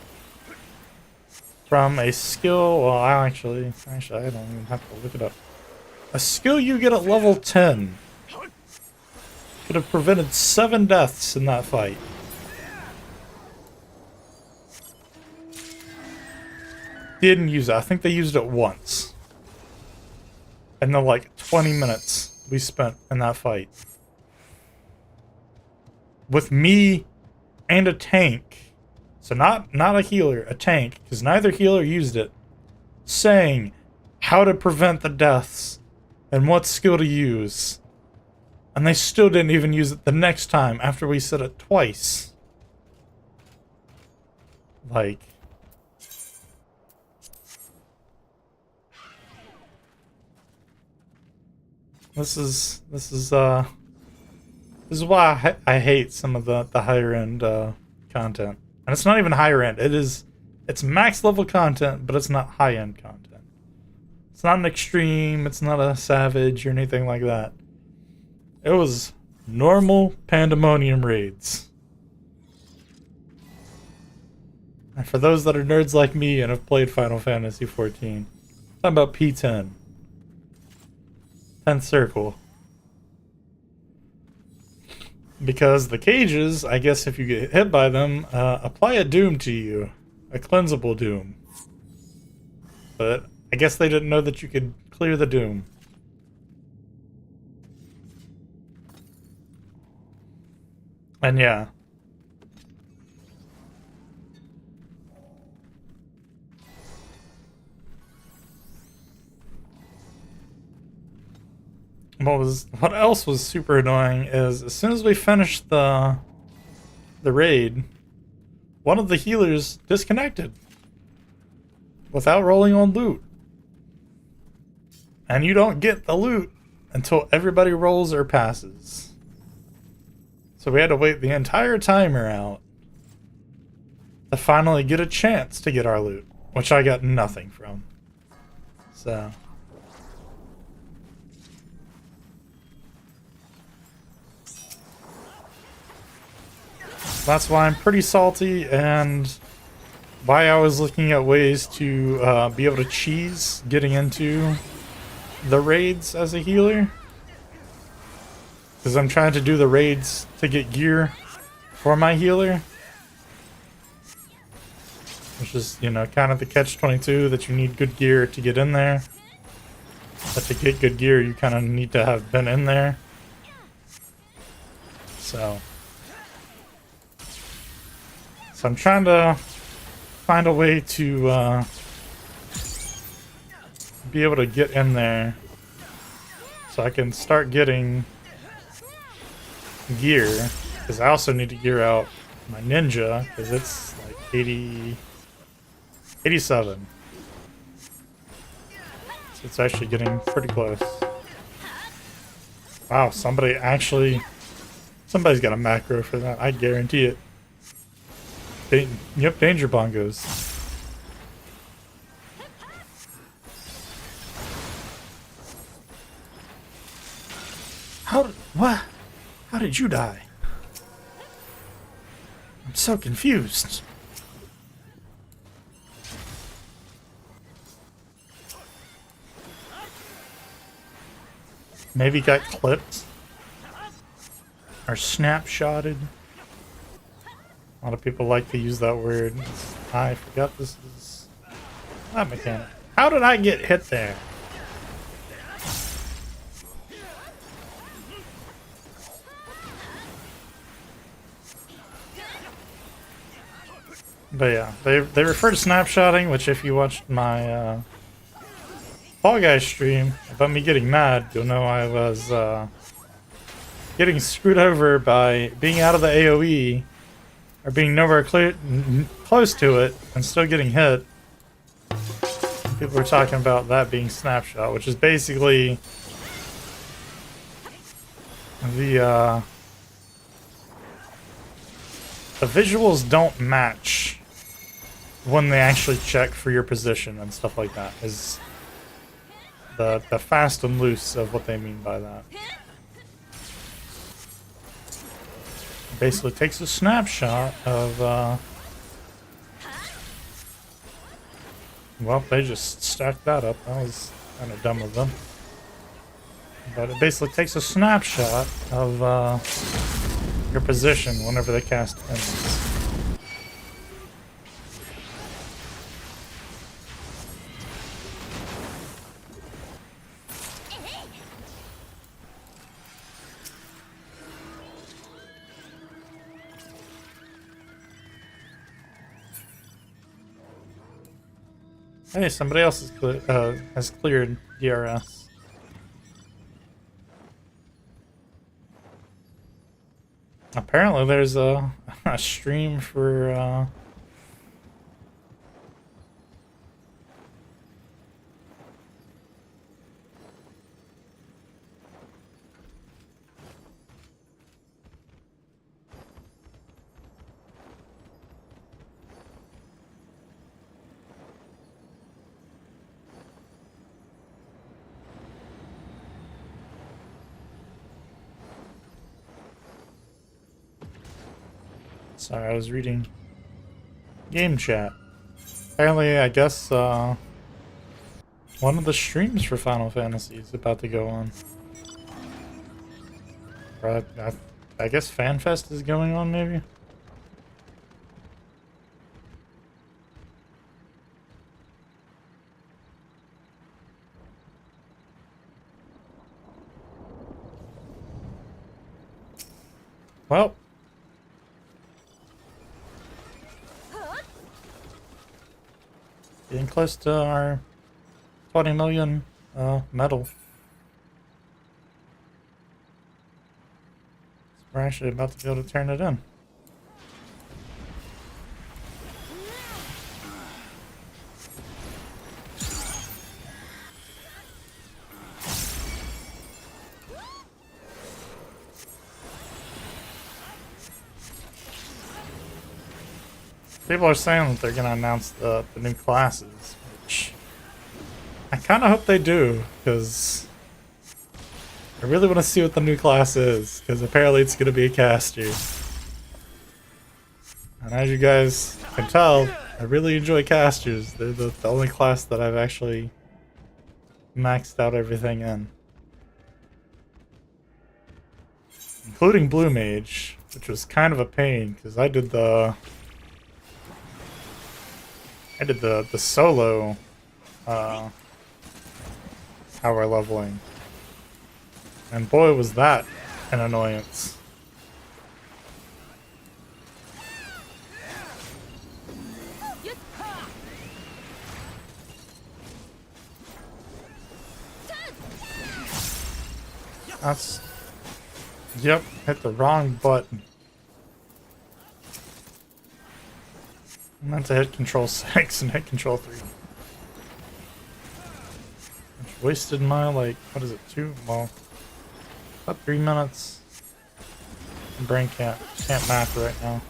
Speaker 1: from a skill. Well, actually, I don't even have to look it up. A skill you get at level 10 could have prevented 7 deaths in that fight. Didn't use it. I think they used it once. And the like 20 minutes we spent in that fight. With me and a tank. So not a healer, a tank, because neither healer used it. Saying how to prevent the deaths and what skill to use. And they still didn't even use it the next time after we said it twice. Like, this is why I hate some of the higher end content. And it's not even higher end. It's max level content, but it's not high end content. It's not an extreme, it's not a savage or anything like that. It was normal pandemonium raids. And for those that are nerds like me and have played Final Fantasy XIV, talking about P10. 10th circle. Because the cages, I guess if you get hit by them, apply a doom to you. A cleansable doom. But I guess they didn't know that you could clear the doom. And yeah. What else was super annoying is as soon as we finished the raid, one of the healers disconnected without rolling on loot. And you don't get the loot until everybody rolls or passes. So we had to wait the entire timer out to finally get a chance to get our loot, which I got nothing from. So that's why I'm pretty salty, and why I was looking at ways to be able to cheese getting into the raids as a healer. Because I'm trying to do the raids to get gear for my healer. Which is, you know, kind of the catch-22 that you need good gear to get in there. But to get good gear, you kind of need to have been in there. So I'm trying to find a way to be able to get in there so I can start getting gear, because I also need to gear out my ninja, because it's like 87. So it's actually getting pretty close. Wow, somebody's got a macro for that, I guarantee it. Yep, danger bongos. What? How did you die? I'm so confused. Maybe got clipped? Or snapshotted? A lot of people like to use that word. I forgot this is that mechanic. How did I get hit there? But yeah, they refer to snapshotting, which if you watched my Fall Guys stream about me getting mad, you'll know I was getting screwed over by being out of the AoE or being nowhere close to it and still getting hit. People were talking about that being snapshot, which is basically the visuals don't match when they actually check for your position and stuff like that. Is the fast and loose of what they mean by that. Basically takes a snapshot of well, they just stacked that up. That was kind of dumb of them. But it basically takes a snapshot of your position whenever they cast enemies. Hey, somebody else has cleared DRS. Apparently there's a stream for sorry, I was reading game chat. Apparently, I guess one of the streams for Final Fantasy is about to go on. Or I guess FanFest is going on, maybe? Well, getting close to our 20 million medal. So we're actually about to be able to turn it in. People are saying that they're going to announce the new classes, which I kind of hope they do, because I really want to see what the new class is, because apparently it's going to be a caster. And as you guys can tell, I really enjoy casters. They're the only class that I've actually maxed out everything in. Including Blue Mage, which was kind of a pain, because I did the solo power leveling, and boy was that an annoyance. That's, yep, hit the wrong button. I meant to hit Control 6 and hit Control 3. Which wasted my, like, what is it, well, about 3 minutes. My brain can't math right now.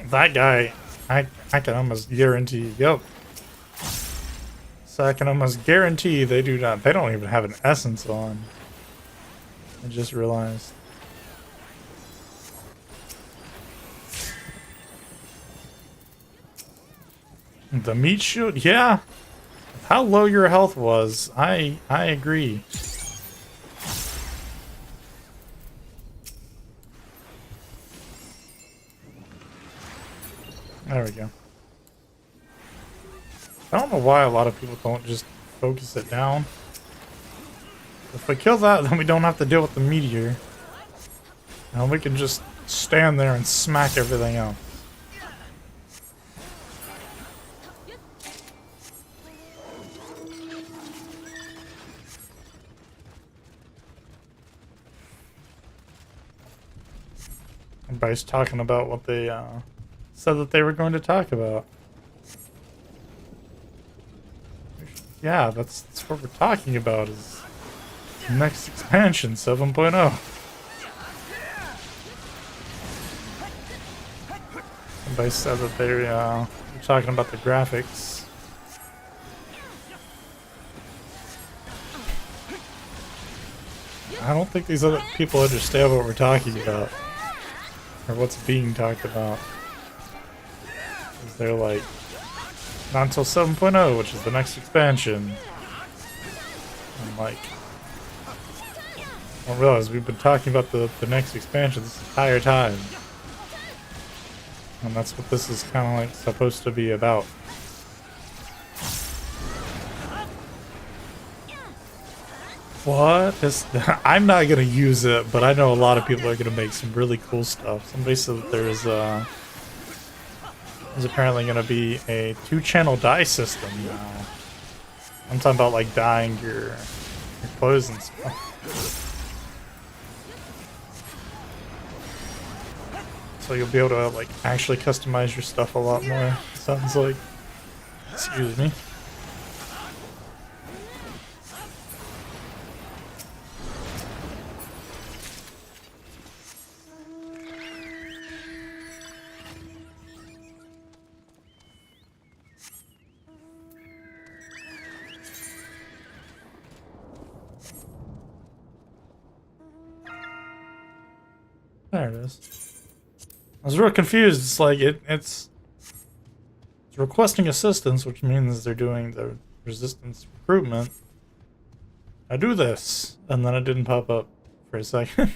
Speaker 1: That guy, I can almost guarantee, yep. So I can almost guarantee they don't even have an essence on. I just realized. The meat shield, yeah. how low your health was. I agree. There we go. I don't know why a lot of people don't just focus it down. If we kill that, then we don't have to deal with the meteor. And we can just stand there and smack everything else. Everybody's talking about what they said that they were going to talk about. Yeah, that's what we're talking about, is next expansion, 7.0. Everybody said that they were talking about the graphics. I don't think these other people understand what we're talking about. Or what's being talked about. Because they're like, not until 7.0, which is the next expansion. I'm like, I don't realize we've been talking about the next expansion this entire time. And that's what this is kind of like supposed to be about. What? I'm not gonna use it, but I know a lot of people are gonna make some really cool stuff. Somebody said that there's apparently gonna be a 2-channel dye system now. I'm talking about like dyeing your clothes and stuff. So you'll be able to like actually customize your stuff a lot more. Sounds like. Excuse me. There it is. I was real confused. It's like it's requesting assistance, which means they're doing the resistance recruitment. I do this, and then it didn't pop up for a second.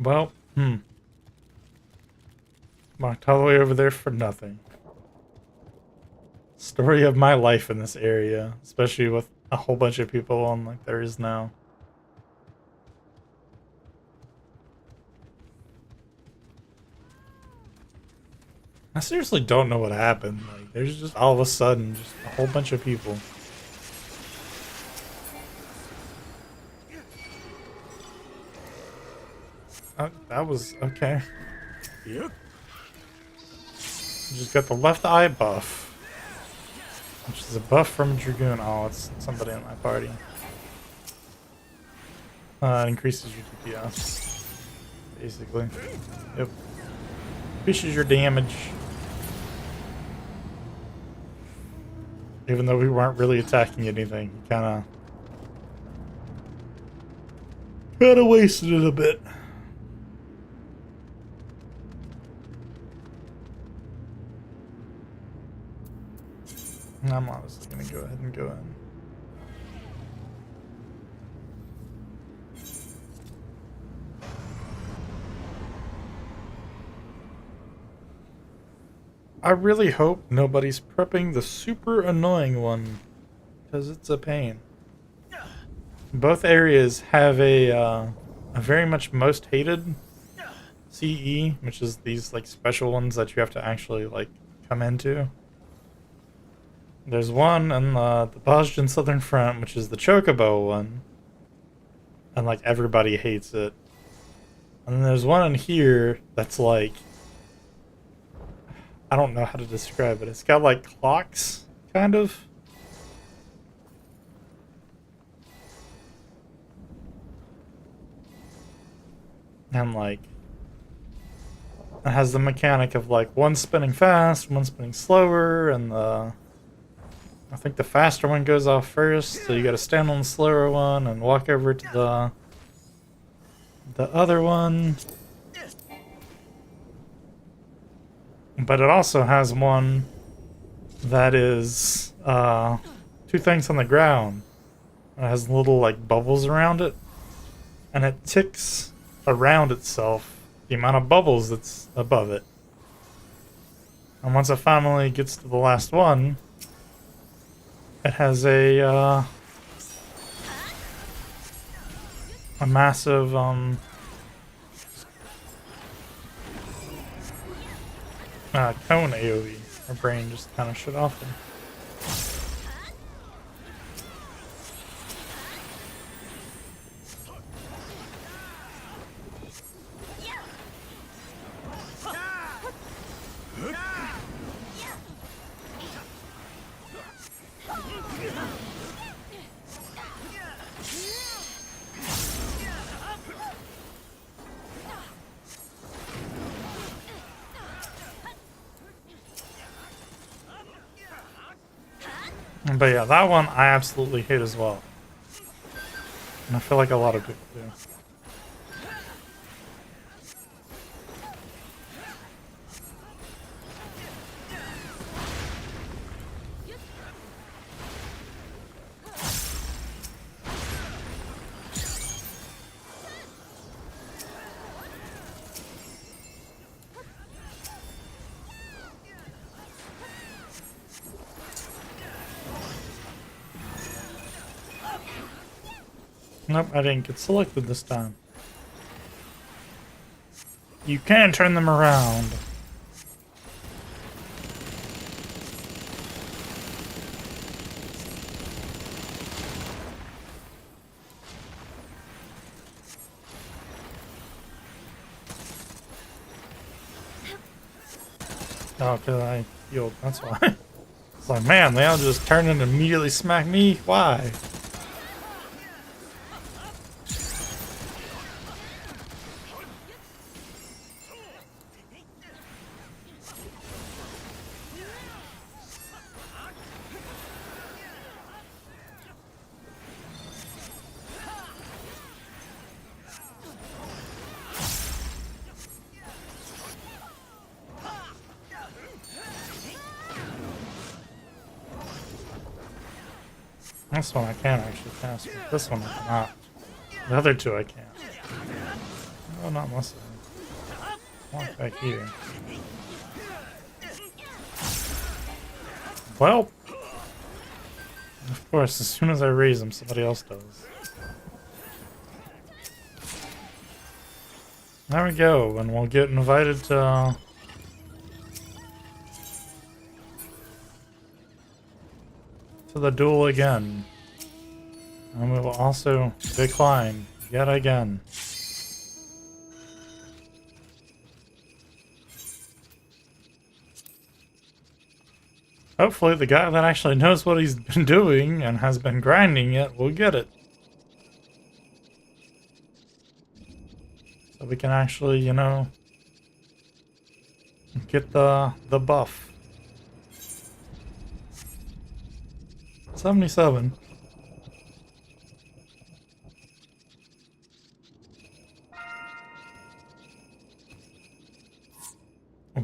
Speaker 1: Well, walked all the way over there for nothing. Story of my life in this area, especially with a whole bunch of people on like there is now. I seriously don't know what happened. Like, there's just all of a sudden just a whole bunch of people. That was okay. Yep. Just got the left eye buff, which is a buff from Dragoon. Oh, it's somebody in my party. It increases your DPS, basically. Yep. Increases your damage. Even though we weren't really attacking anything, kinda wasted it a bit. I'm honestly gonna go ahead and go in. I really hope nobody's prepping the super annoying one, because it's a pain. Both areas have a very much most hated CE, which is these like special ones that you have to actually like come into. There's one in the Bosnian Southern Front, which is the Chocobo one, and like everybody hates it. And then there's one in here that's like, I don't know how to describe it. It's got like clocks, kind of. And like, it has the mechanic of like one spinning fast, one spinning slower, and I think the faster one goes off first, so you gotta stand on the slower one and walk over to the other one. But it also has one that is two things on the ground. It has little like bubbles around it, and it ticks around itself the amount of bubbles that's above it. And once it finally gets to the last one, it has a massive cone AoE. Our brain just kind of shut off there. But yeah, that one I absolutely hate as well. And I feel like a lot of people do. Nope, I didn't get selected this time. You can turn them around. Oh, because I healed, that's why. It's like, man, they all just turn and immediately smack me? Why? This one I can actually pass, but this one I cannot. The other two I can't. No, not unless I walk back here. Well, of course, as soon as I raise them, somebody else does. There we go, and we'll get invited to the duel again. And we will also decline yet again. Hopefully the guy that actually knows what he's been doing and has been grinding it will get it. So we can actually, you know, get the buff. 77.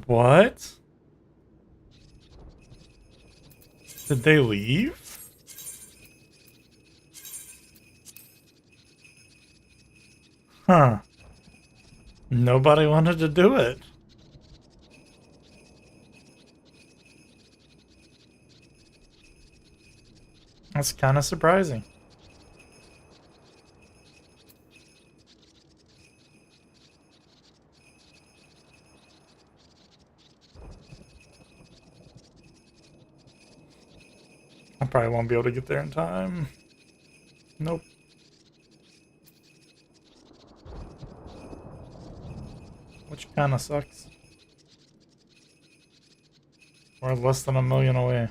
Speaker 1: What? Did they leave? Huh. Nobody wanted to do it. That's kind of surprising. I probably won't be able to get there in time. Nope. Which kind of sucks. We're less than 1,000,000 away.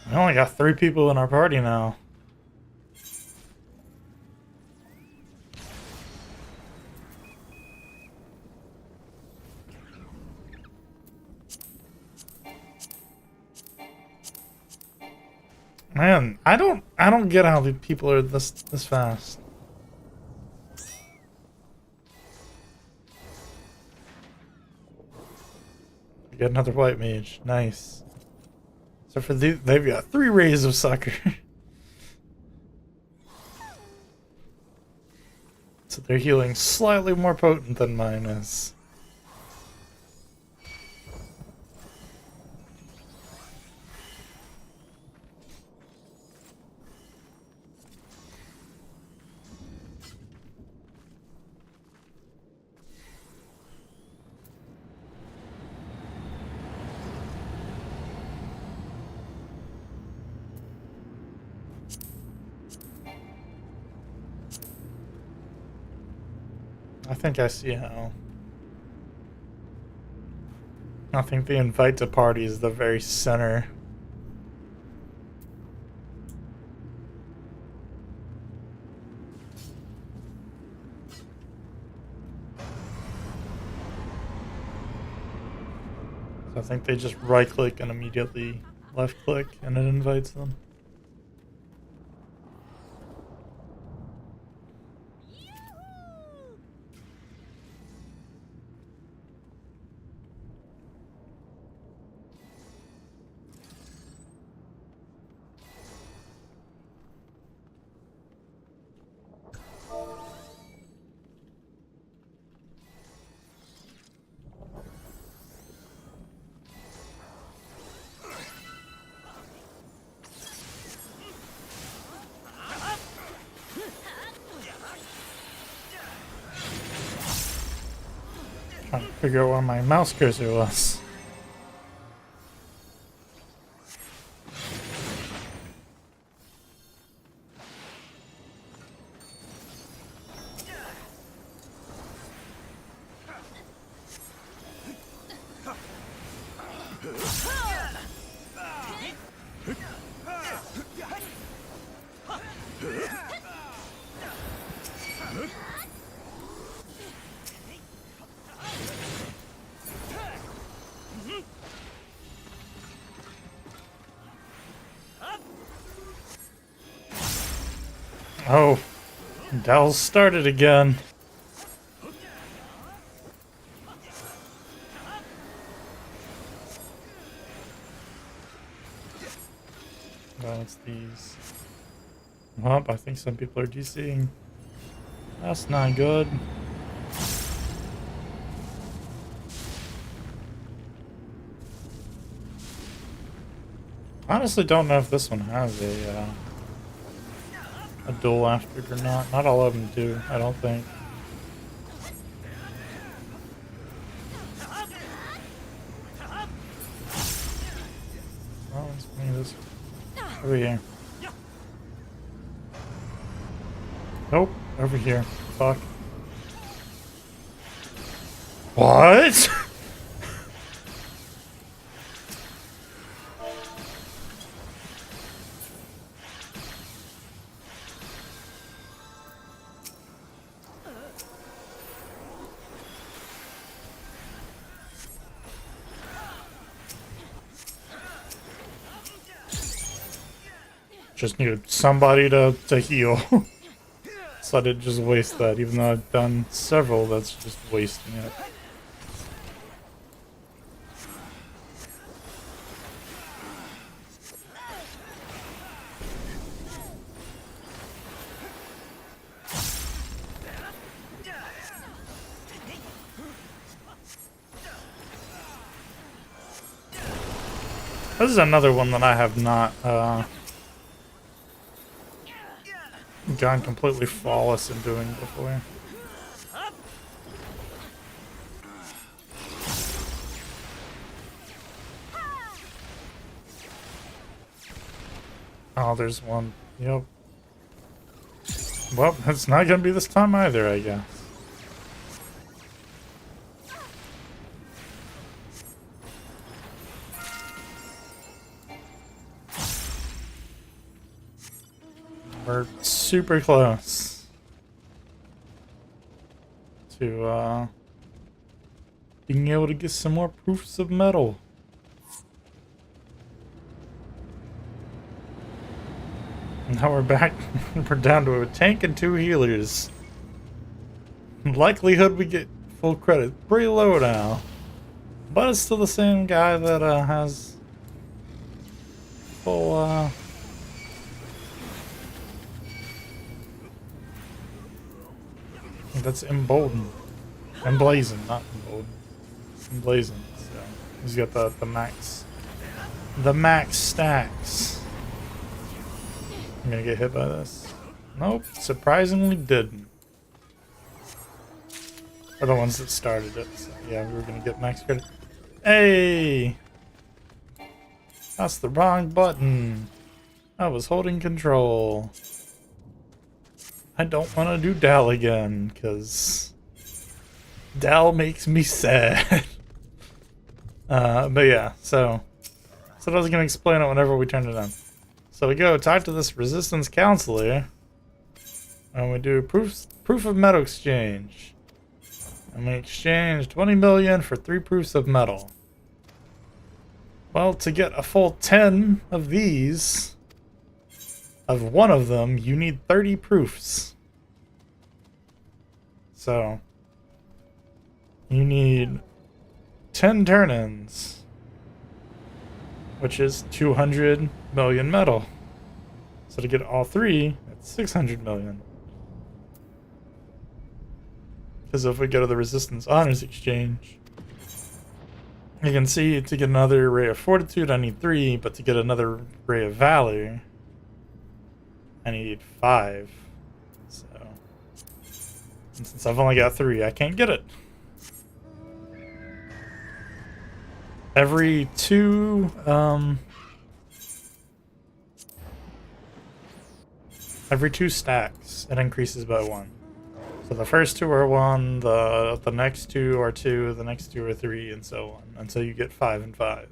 Speaker 1: We only got 3 people in our party now. Man, I don't get how the people are this fast. We get another white mage. Nice. So for they've got 3 rays of sucker. So their healing slightly more potent than mine is. I think I see how. I think the invite to party is the very center. So I think they just right click and immediately left click and it invites them. Trying to figure out where my mouse cursor was. Oh, Dell started again. Well, it's these. Well, I think some people are DCing. That's not good. Honestly, don't know if this one has a duel after it or not. Not all of them do, I don't think. Oh, let's bring this over here. Nope, over here. Fuck. What? Just needed somebody to heal. So I didn't just waste that, even though I've done several, that's just wasting it. This is another one that I have not gone completely flawless in doing before. Oh, there's one. Yep. Well, it's not gonna be this time either, I guess. We're super close to being able to get some more proofs of metal. Now we're back. We're down to a tank and 2 healers. Likelihood we get full credit pretty low now. But it's still the same guy that has full that's emboldened. Emblazoned, not emboldened. Emblazoned. So he's got the max. The max stacks. I'm gonna get hit by this. Nope, surprisingly didn't. Are the ones that started it. So yeah, we were gonna get max credit. Hey! That's the wrong button. I was holding control. I don't want to do Dal again, because Dal makes me sad. But yeah, so I was going to explain it whenever we turned it on. So we go talk to this resistance counselor, and we do proof of metal exchange. And we exchange 20 million for 3 proofs of metal. Well, to get a full 10 of these, of one of them, you need 30 proofs. So, you need 10 turn-ins, which is 200 million metal. So to get all 3, that's 600 million. Because if we go to the Resistance Honors Exchange, you can see to get another Ray of Fortitude, I need 3, but to get another Ray of Valor, I need 5. So, and since I've only got 3, I can't get it. Every 2, every 2 stacks, it increases by 1. So the first 2 are 1, the next 2 are 2, the next 2 are 3, and so on, until you get 5 and 5.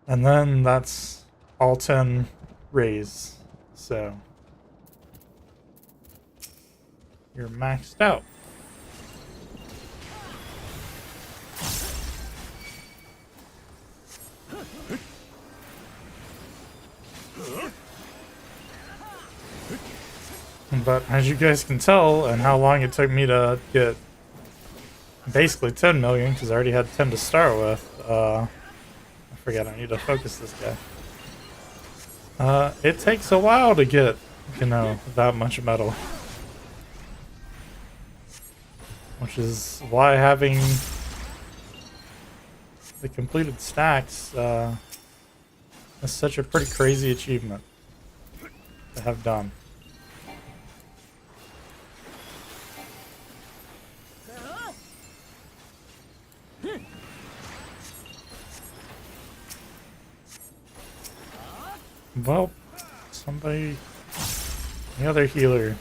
Speaker 1: And then that's all 10 rays, so you're maxed out. But as you guys can tell, and how long it took me to get basically 10 million, because I already had 10 to start with, I forget, I need to focus this guy. It takes a while to get, you know, that much metal. Which is why having the completed stacks is such a pretty crazy achievement to have done. Well, somebody, the other healer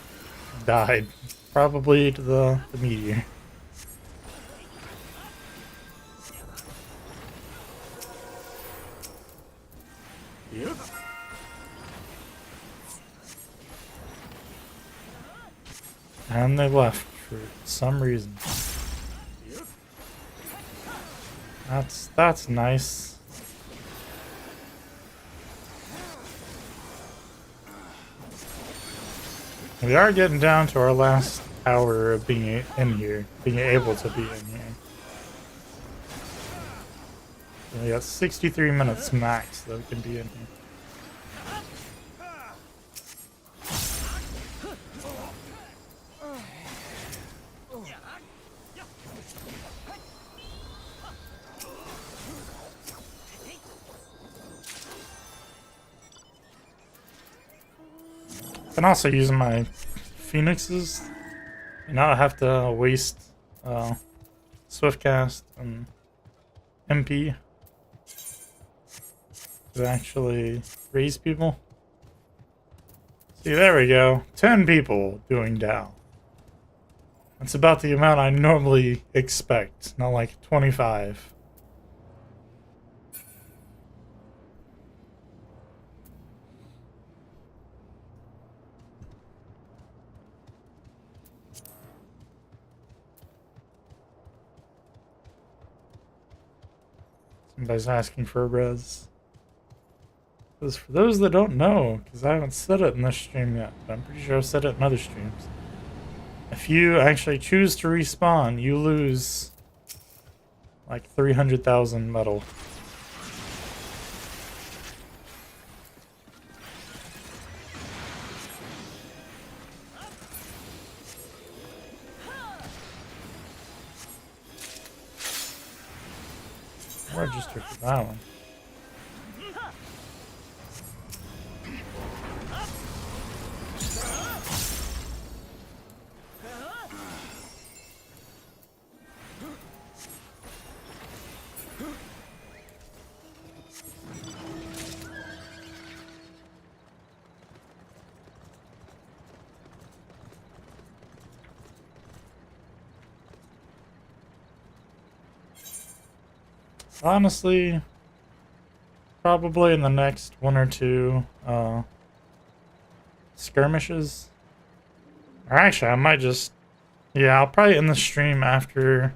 Speaker 1: died, probably to the meteor. Yep. And they left for some reason. That's nice. We are getting down to our last hour of being in here, being able to be in here. So we got 63 minutes max that we can be in here. I can also use my Phoenixes. Now I have to waste Swiftcast and MP to actually raise people. See, there we go. 10 people doing Dow. That's about the amount I normally expect, not like 25. Somebody's asking for a res. Because for those that don't know, because I haven't said it in this stream yet, but I'm pretty sure I've said it in other streams. If you actually choose to respawn, you lose like 300,000 metal. Register for that one. Honestly, probably in the next one or two skirmishes. Or actually, I might just... Yeah, I'll probably end the stream after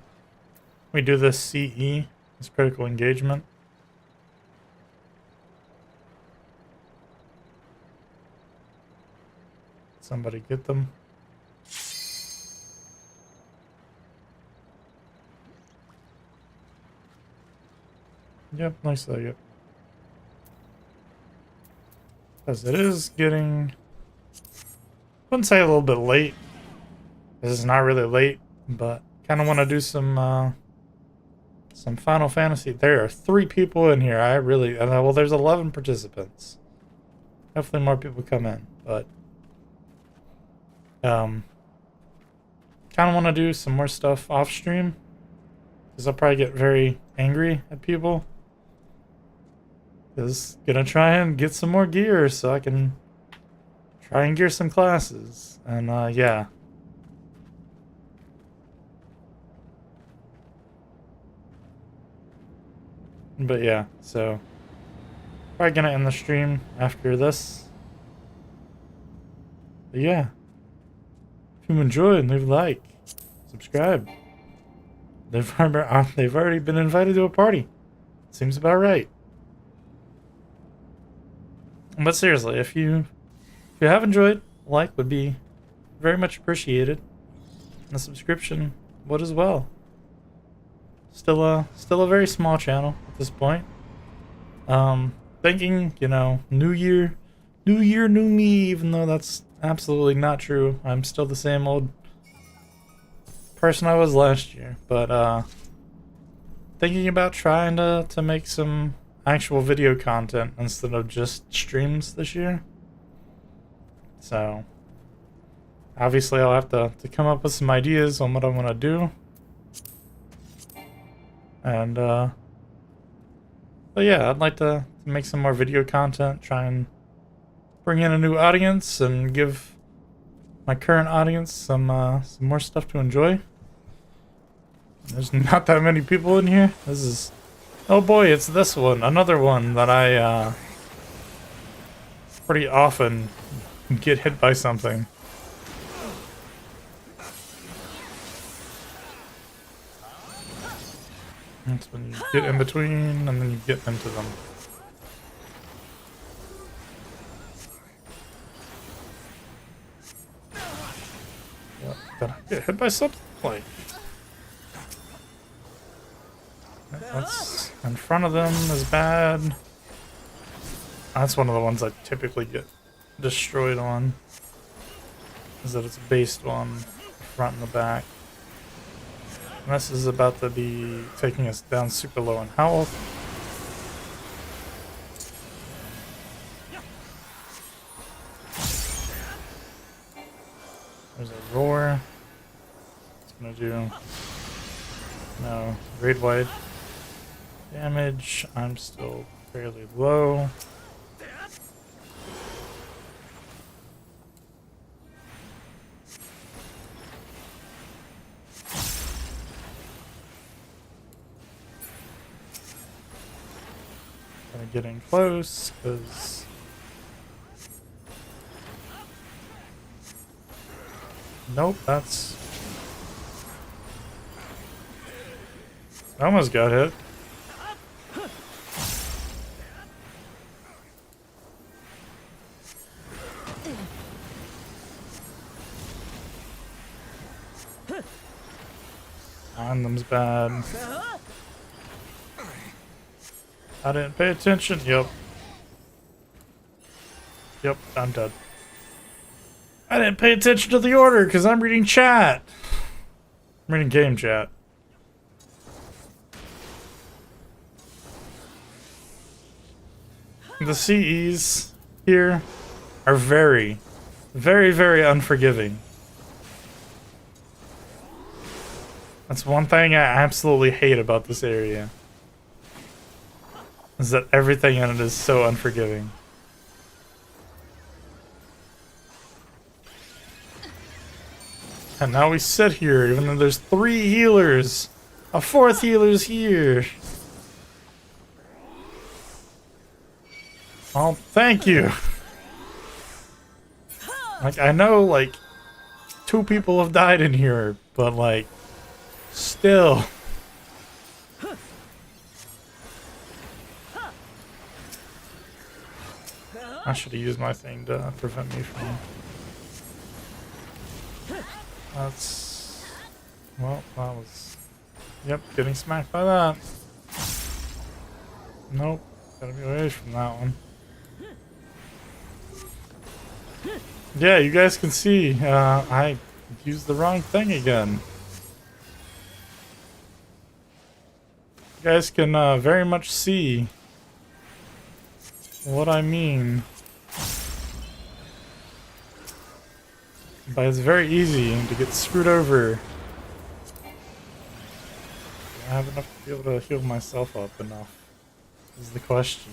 Speaker 1: we do this CE, this critical engagement. Somebody get them. Yep, nice like it. Because it is getting... I wouldn't say a little bit late. This is not really late, but kind of want to do some Final Fantasy. There are 3 people in here. I really... well, there's 11 participants. Hopefully more people come in, but... kind of want to do some more stuff off stream. Because I'll probably get very angry at people. Is gonna try and get some more gear so I can try and gear some classes. And yeah. But yeah, so probably gonna end the stream after this. But yeah. If you enjoyed, leave a like, subscribe. They've already been invited to a party. Seems about right. But seriously, if you have enjoyed, a like would be very much appreciated. And a subscription would as well. Still a very small channel at this point. Thinking, you know, new year, new me, even though that's absolutely not true. I'm still the same old person I was last year. But thinking about trying to make some actual video content instead of just streams this year. So obviously I'll have to come up with some ideas on what I want to do. And but yeah, I'd like to make some more video content, try and bring in a new audience and give my current audience some more stuff to enjoy. There's not that many people in here. This is... Oh boy, it's this one. Another one that I pretty often get hit by something. That's when you get in between and then you get into them. What? Did I get hit by something? Like... That's in front of them is bad. That's one of the ones I typically get destroyed on. Is that it's based on the front and the back. And this is about to be taking us down super low in health. There's a roar. It's gonna do no raid wide damage. I'm still fairly low. Kind of getting close because nope, that's... I almost got hit. On them's bad. I didn't pay attention. Yep. Yep, I'm dead. I didn't pay attention to the order because I'm reading chat. I'm reading game chat. The CEs here are very, very, very unforgiving. That's one thing I absolutely hate about this area. Is that everything in it is so unforgiving. And now we sit here, even though there's 3 healers. A 4th healer's here. Oh, thank you. Like, I know, like, 2 people have died in here, but, like, still. I should have used my thing to prevent me from... That's... Well, that was... Yep, getting smacked by that. Nope, gotta be away from that one. Yeah, you guys can see, I used the wrong thing again. You guys can very much see what I mean. But it's very easy to get screwed over. Do I have enough to be able to heal myself up enough? Is the question.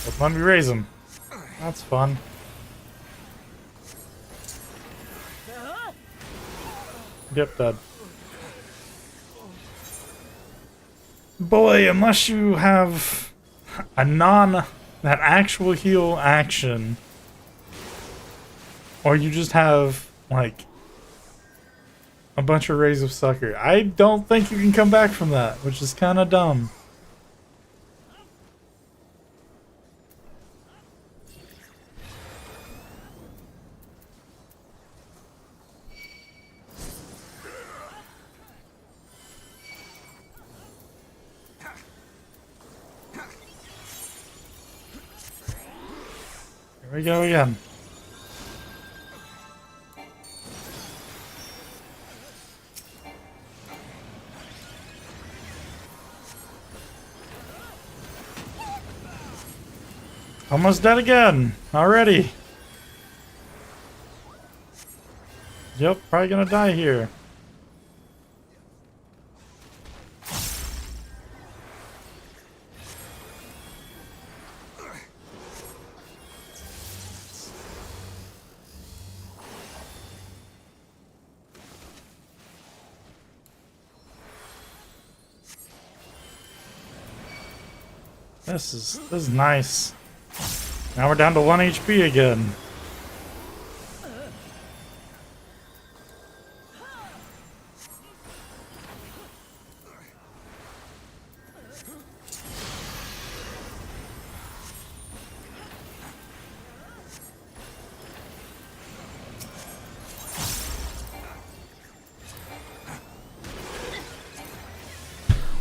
Speaker 1: But let me raise him. That's fun. Yep, dead. Boy, unless you have a that actual heal action, or you just have, like, a bunch of Rays of Succor, I don't think you can come back from that, which is kind of dumb. Here we go again. Almost dead again. Already. Yep, probably gonna die here. This is nice. Now we're down to 1 HP again.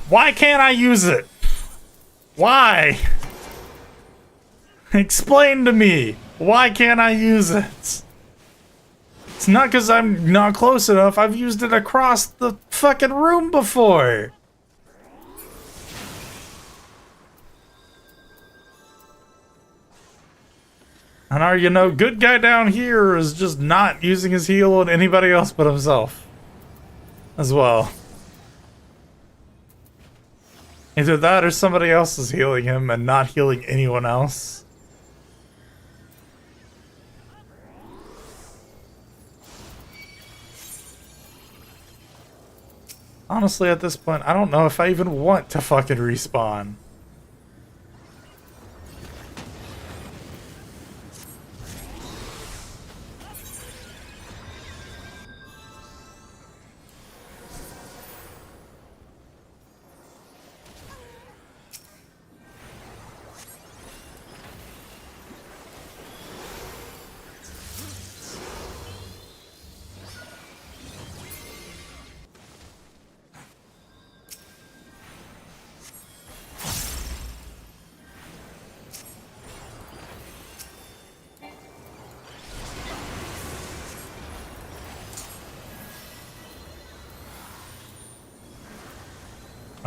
Speaker 1: Why can't I use it? Why? Explain to me. Why can't I use it? It's not because I'm not close enough. I've used it across the fucking room before. And our, you know, good guy down here is just not using his heal on anybody else but himself. As well. Either that or somebody else is healing him and not healing anyone else. Honestly, at this point, I don't know if I even want to fucking respawn.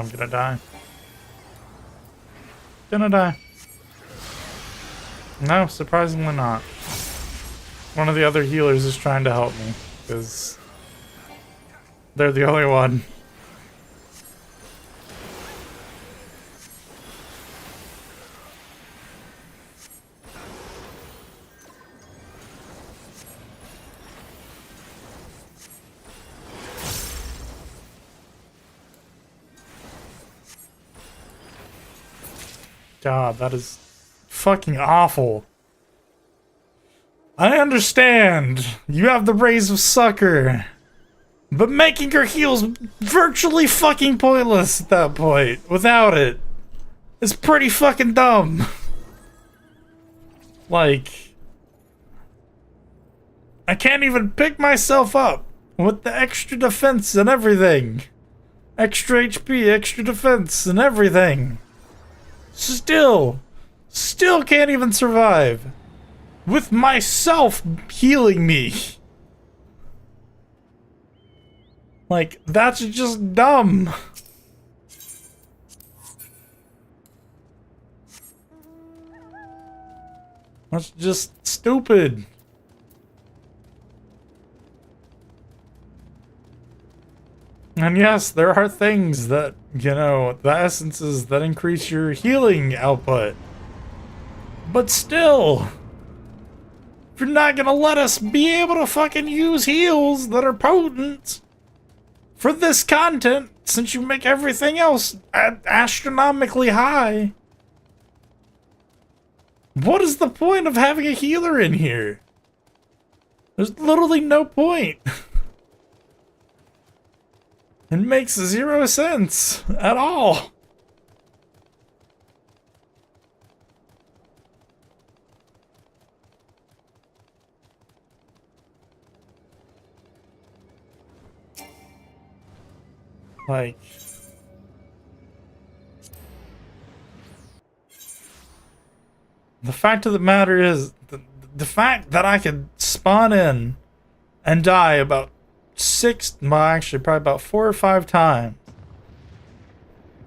Speaker 1: I'm gonna die. Gonna die. No, surprisingly not. One of the other healers is trying to help me, because they're the only one. God, that is fucking awful. I understand. You have the Rays of Succor. But making her heals virtually fucking pointless at that point. Without it. It's pretty fucking dumb. Like, I can't even pick myself up with the extra defense and everything. Extra HP, extra defense and everything. Still can't even survive. With myself healing me. Like, that's just dumb. That's just stupid. And yes, there are things that, you know, the essences that increase your healing output. But still, if you're not gonna let us be able to fucking use heals that are potent for this content, since you make everything else astronomically high, what is the point of having a healer in here? There's literally no point. It makes zero sense at all. Like, the fact of the matter is, the fact that I could spawn in and die about actually probably about 4 or 5 times,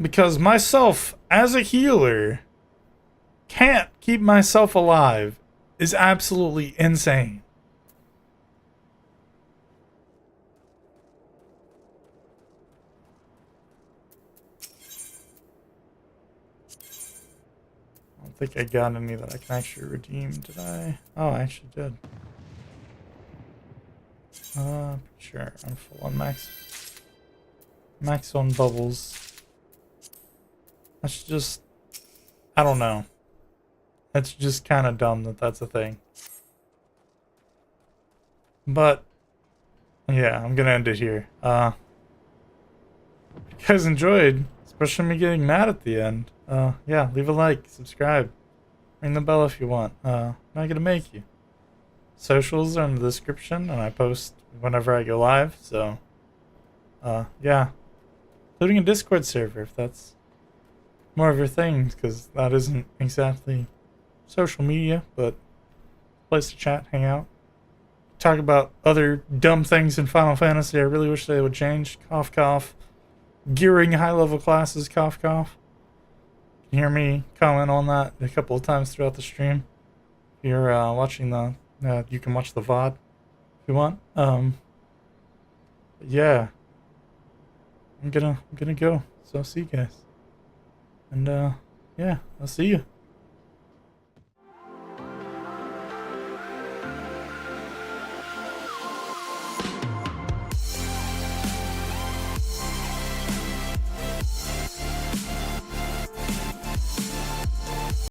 Speaker 1: because myself as a healer can't keep myself alive, is absolutely insane. I don't think I got any that I can actually redeem, did I? Oh, I actually did. Sure, I'm full on max on bubbles. That's just, I don't know. That's just kind of dumb that that's a thing. But, yeah, I'm gonna end it here. If you guys enjoyed, especially me getting mad at the end, yeah, leave a like, subscribe, ring the bell if you want. I'm not gonna make you. Socials are in the description, and I post whenever I go live, so, yeah. Including a Discord server, if that's more of your thing, because that isn't exactly social media, but a place to chat, hang out, talk about other dumb things in Final Fantasy I really wish they would change. Cough, cough. Gearing high-level classes, cough, cough. You can hear me comment on that a couple of times throughout the stream. If you're watching the... you can watch the VOD if you want. Yeah. I'm gonna go. So see you guys. And yeah, I'll see you.